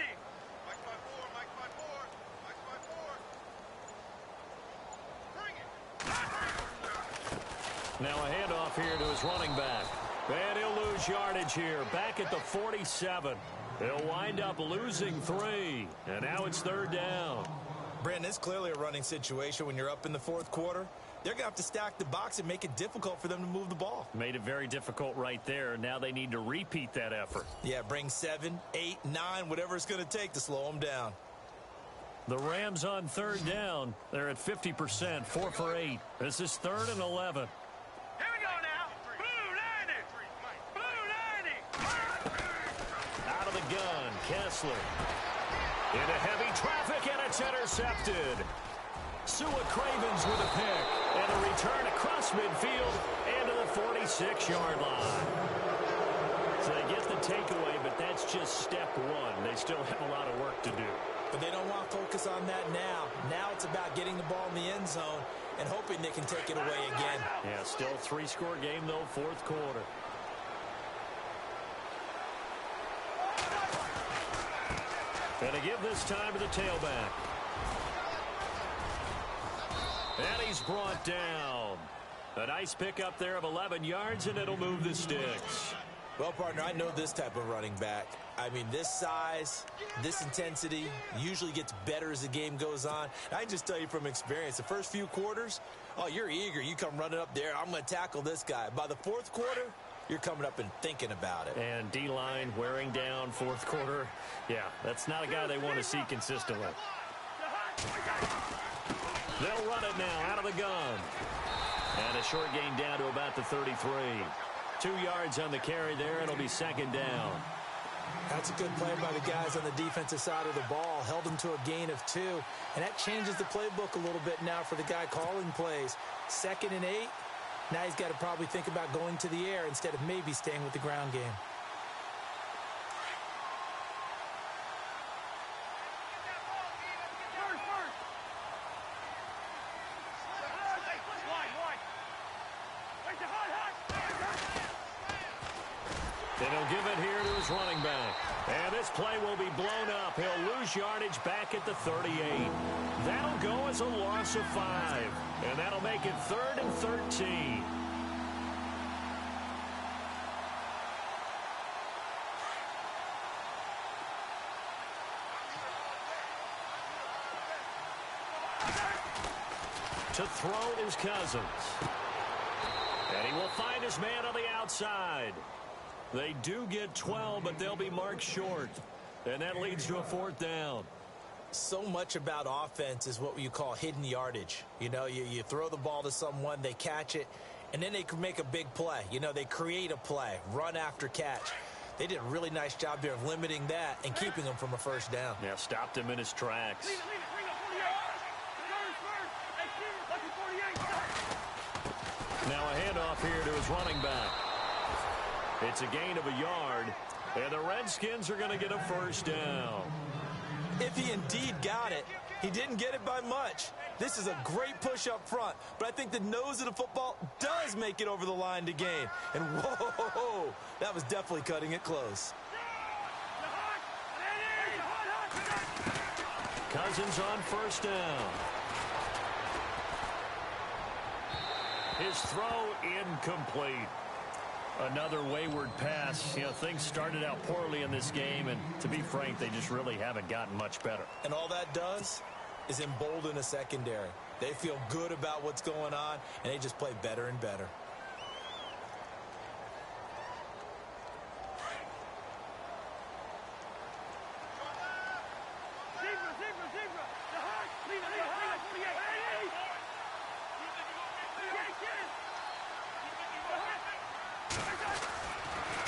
Now a handoff here to his running back. And he'll lose yardage here. Back at the 47. He'll wind up losing 3. And now it's third down. Brandon, it's clearly a running situation when you're up in the fourth quarter. They're going to have to stack the box and make it difficult for them to move the ball. Made it very difficult right there. Now they need to repeat that effort. Yeah, bring 7, 8, 9, whatever it's going to take to slow them down. The Rams on third down. They're at 50%, 4 for 8. This is 3rd and 11. Here we go now. Blue 90. Blue 90. Kessler. Into heavy traffic, and it's intercepted. Sua Cravens with a pick. And a return across midfield and to the 46-yard line. So they get the takeaway, but that's just step one. They still have a lot of work to do. But they don't want to focus on that now. Now it's about getting the ball in the end zone and hoping they can take it away again. Yeah, still a 3-score game, though, fourth quarter. And to give this time to the tailback. And he's brought down. A nice pickup there of 11 yards, and it'll move the sticks. Well, partner, I know this type of running back. I mean, this size, this intensity usually gets better as the game goes on. I can just tell you from experience, the first few quarters, oh, you're eager. You come running up there, I'm going to tackle this guy. By the fourth quarter, you're coming up and thinking about it. And D-line wearing down fourth quarter. Yeah, that's not a guy they want to see consistently. They'll run it now out of the gun. And a short gain down to about the 33. 2 yards on the carry there. It'll be second down. That's a good play by the guys on the defensive side of the ball. Held them to a gain of 2. And that changes the playbook a little bit now for the guy calling plays. 2nd and 8. Now he's got to probably think about going to the air instead of maybe staying with the ground game. And he'll give it here to his running back. And this play will be blown up. He'll lose yardage back at the 38. That'll go as a loss of 5. And that'll make it 3rd and 13. To throw is Cousins. And he will find his man on the outside. They do get 12, but they'll be marked short. And that leads to a 4th down. So much about offense is what you call hidden yardage. You know, you throw the ball to someone, they catch it, and then they can make a big play. You know, they create a play, run after catch. They did a really nice job there of limiting that and keeping him from a first down. Yeah, stopped him in his tracks. Now a handoff here to his running back. It's a gain of a yard, and the Redskins are going to get a first down. If he indeed got it, he didn't get it by much. This is a great push up front, but I think the nose of the football does make it over the line to gain. And whoa, that was definitely cutting it close. Cousins on first down. His throw incomplete. Another wayward pass. You know, things started out poorly in this game, and to be frank, they just really haven't gotten much better. And all that does is embolden a secondary. They feel good about what's going on, and they just play better and better.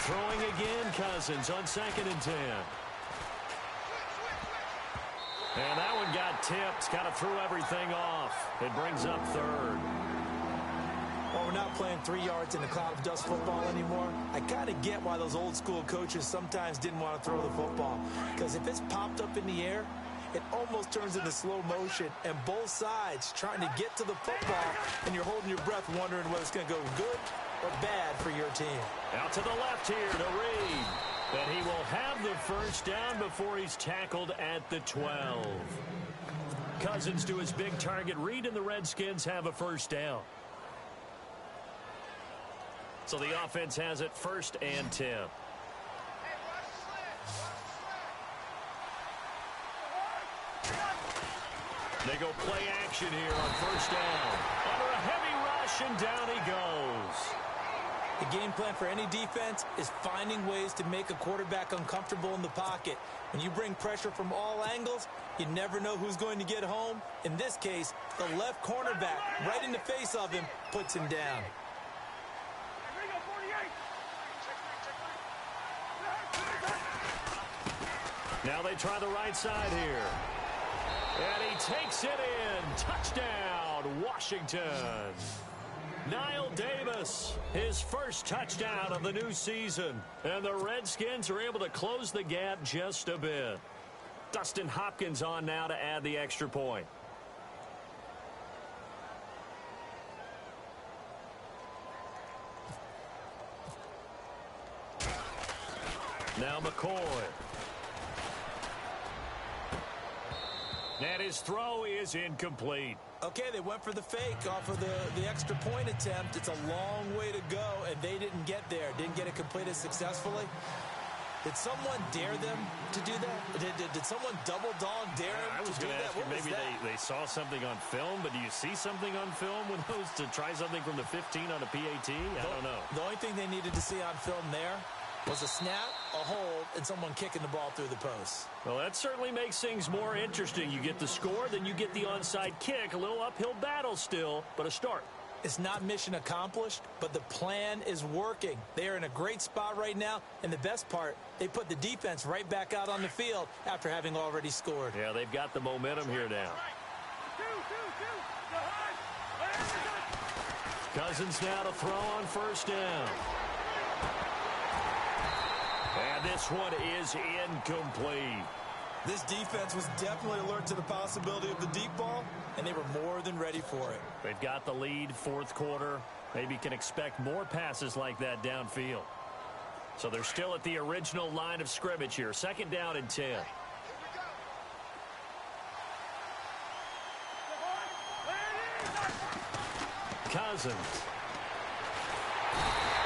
Throwing again, Cousins on 2nd and 10. And that one got tipped, kind of threw everything off. It brings up 3rd. Well, we're not playing 3 yards in a cloud of dust football anymore. I kind of get why those old school coaches sometimes didn't want to throw the football. Because if it's popped up in the air, it almost turns into slow motion. And both sides trying to get to the football, and you're holding your breath wondering whether it's going to go good or bad for your team. Out to the left here to Reed. And he will have the first down before he's tackled at the 12. Cousins to his big target. Reed and the Redskins have a first down. So the offense has it 1st and 10. They go play action here on first down. Under a heavy rush, and down he goes. The game plan for any defense is finding ways to make a quarterback uncomfortable in the pocket. When you bring pressure from all angles, you never know who's going to get home. In this case, the left cornerback, right in the face of him, puts him down. Now they try the right side here. And he takes it in. Touchdown, Washington. Niall Davis, his first touchdown of the new season. And the Redskins are able to close the gap just a bit. Dustin Hopkins on now to add the extra point. Now McCoy. And his throw is incomplete. Okay, they went for the fake off of the extra point attempt. It's a long way to go, and they didn't get there. Didn't get it completed successfully. Did someone dare them to do that? Did someone double dog dare them I was to do going to that? ask you, maybe they saw something on film, but do you see something on film with those to try something from the 15 on a PAT? I don't know. The only thing they needed to see on film there was a snap, a hold, and someone kicking the ball through the post. Well, that certainly makes things more interesting. You get the score, then you get the onside kick. A little uphill battle still, but a start. It's not mission accomplished, but the plan is working. They are in a great spot right now, and the best part, they put the defense right back out on the field after having already scored. Yeah, they've got the momentum here now. Cousins now to throw on first down. And this one is incomplete. This defense was definitely alert to the possibility of the deep ball, and they were more than ready for it. They've got the lead, fourth quarter. Maybe can expect more passes like that downfield. So they're still at the original line of scrimmage here. Second down and 10. Cousins.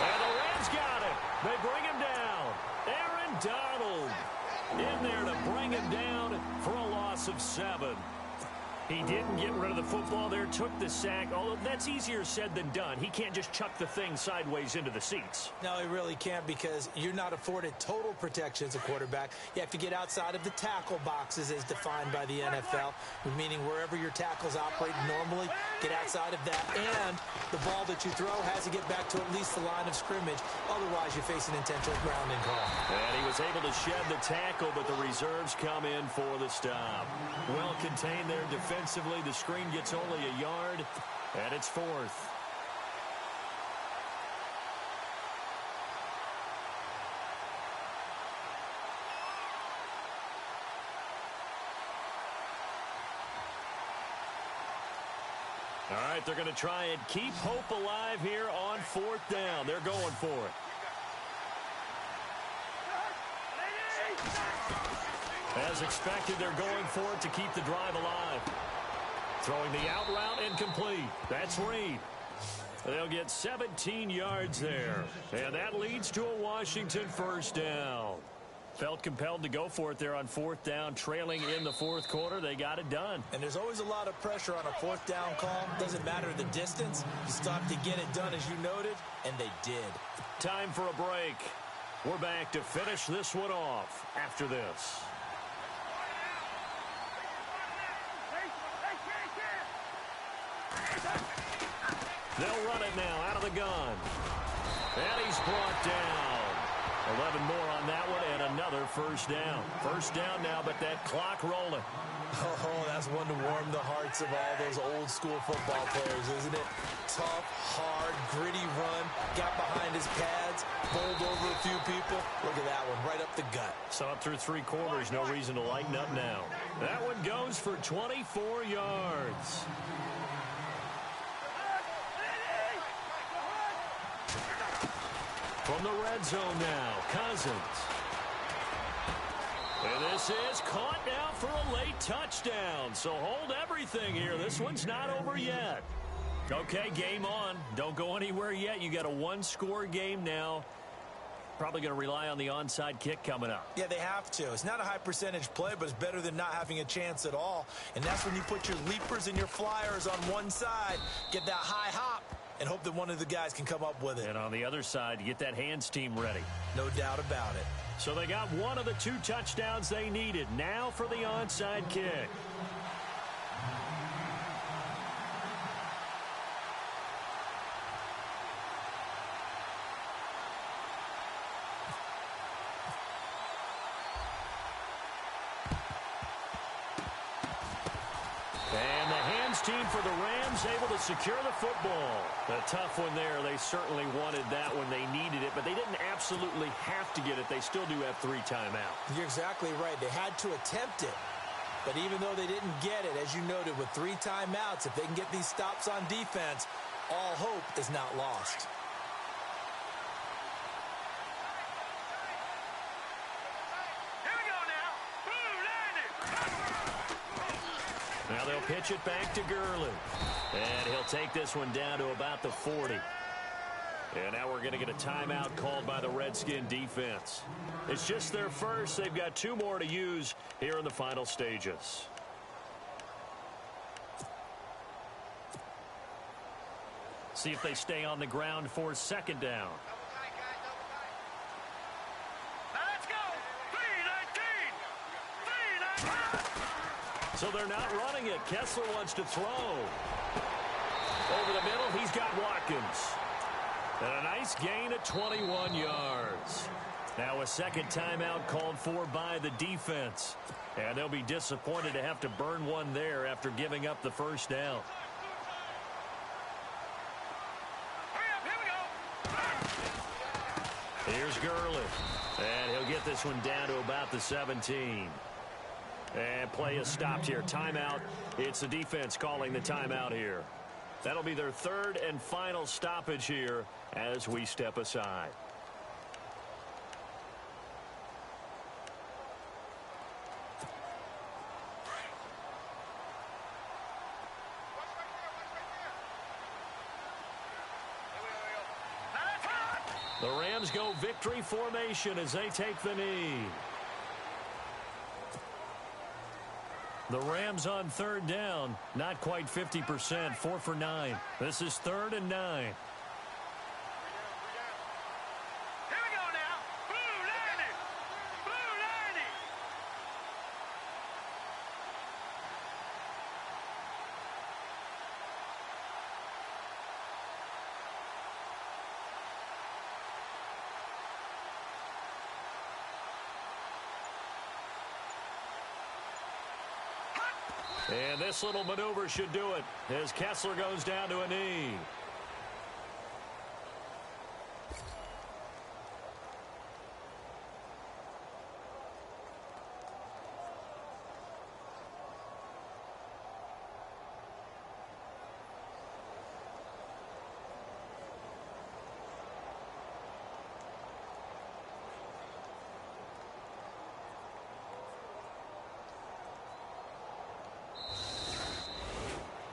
And the Reds got it. They bring him down. Aaron Donald in there to bring him down for a loss of 7. He didn't get rid of the football there, took the sack, although that's easier said than done. He can't just chuck the thing sideways into the seats. No, he really can't, because you're not afforded total protection as a quarterback. You have to get outside of the tackle boxes as defined by the NFL, meaning wherever your tackles operate normally, get outside of that. And the ball that you throw has to get back to at least the line of scrimmage. Otherwise, you face an intentional grounding call. And he was able to shed the tackle, but the reserves come in for the stop. Well contained there defensively. The screen gets only a yard, and it's fourth. All right, they're going to try and keep hope alive here on fourth down. They're going for it. As expected, they're going for it to keep the drive alive. Throwing the out route incomplete. That's Reed. They'll get 17 yards there. And that leads to a Washington first down. Felt compelled to go for it there on fourth down, trailing in the fourth quarter. They got it done. And there's always a lot of pressure on a fourth down call. Doesn't matter the distance. You still have to get it done, as you noted, and they did. Time for a break. We're back to finish this one off after this. They'll run it now out of the gun. And he's brought down. 11 more on that one, and another first down. First down now, but that clock rolling. Oh, that's one to warm the hearts of all those old school football players, isn't it? Tough, hard, gritty run. Got behind his pads, bowled over a few people. Look at that one, right up the gut. Saw it through three quarters. No reason to lighten up now. That one goes for 24 yards. From the red zone now, Cousins. And this is caught now for a late touchdown. So hold everything here. This one's not over yet. Okay, game on. Don't go anywhere yet. You got a one-score game now. Probably going to rely on the onside kick coming up. Yeah, they have to. It's not a high percentage play, but it's better than not having a chance at all. And that's when you put your leapers and your flyers on one side, get that high hop, and hope that one of the guys can come up with it. And on the other side, you get that hands team ready. No doubt about it. So they got one of the two touchdowns they needed. Now for the onside kick. this team for the Rams able to secure the football. A tough one there. They certainly wanted that when they needed it, but they didn't absolutely have to get it. They still do have 3 timeouts. You're exactly right. They had to attempt it. But even though they didn't get it, as you noted, with 3 timeouts, if they can get these stops on defense, all hope is not lost. Now they'll pitch it back to Gurley. And he'll take this one down to about the 40. And now we're going to get a timeout called by the Redskin defense. It's just their first. They've got 2 more to use here in the final stages. See if they stay on the ground for 2nd down. So they're not running it. Kessler wants to throw. Over the middle, he's got Watkins. And a nice gain of 21 yards. Now a 2nd timeout called for by the defense. And they'll be disappointed to have to burn one there after giving up the 1st down. Here's Gurley. And he'll get this one down to about the 17. And play is stopped here. Timeout. It's the defense calling the timeout here. That'll be their 3rd and final stoppage here as we step aside. The Rams go victory formation as they take the knee. The Rams on 3rd down, not quite 50%, 4 for 9. This is 3rd and 9. And this little maneuver should do it as Kessler goes down to a knee.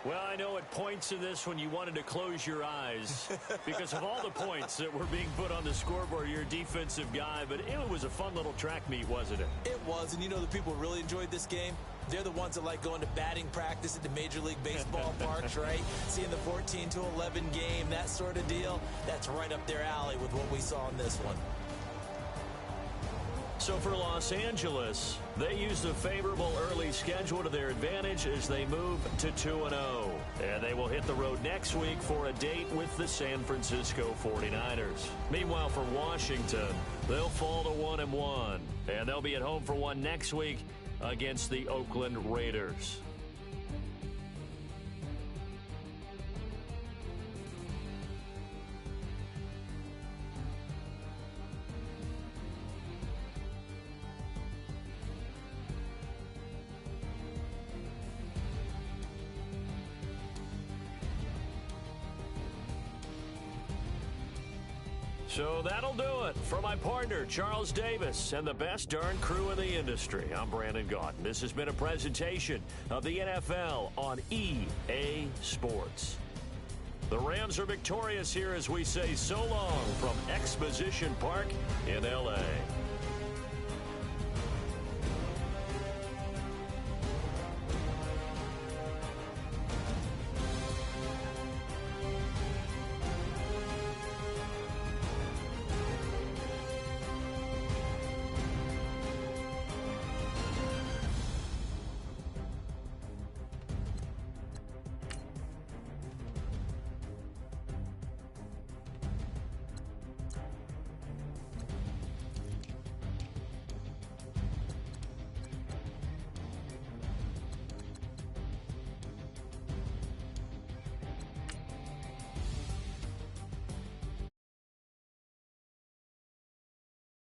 Well, I know at points in this when you wanted to close your eyes because of all the points that were being put on the scoreboard. You're a defensive guy, but it was a fun little track meet, wasn't it? It was, and you know the people who really enjoyed this game? They're the ones that like going to batting practice at the Major League Baseball parks, right? Seeing the 14-11 game, that sort of deal. That's right up their alley with what we saw in this one. So for Los Angeles, they use the favorable early schedule to their advantage as they move to 2-0. And they will hit the road next week for a date with the San Francisco 49ers. Meanwhile, for Washington, they'll fall to 1-1. And they'll be at home for one next week against the Oakland Raiders. So that'll do it. For my partner, Charles Davis, and the best darn crew in the industry, I'm Brandon Gaudin. This has been a presentation of the NFL on EA Sports. The Rams are victorious here as we say so long from Exposition Park in L.A.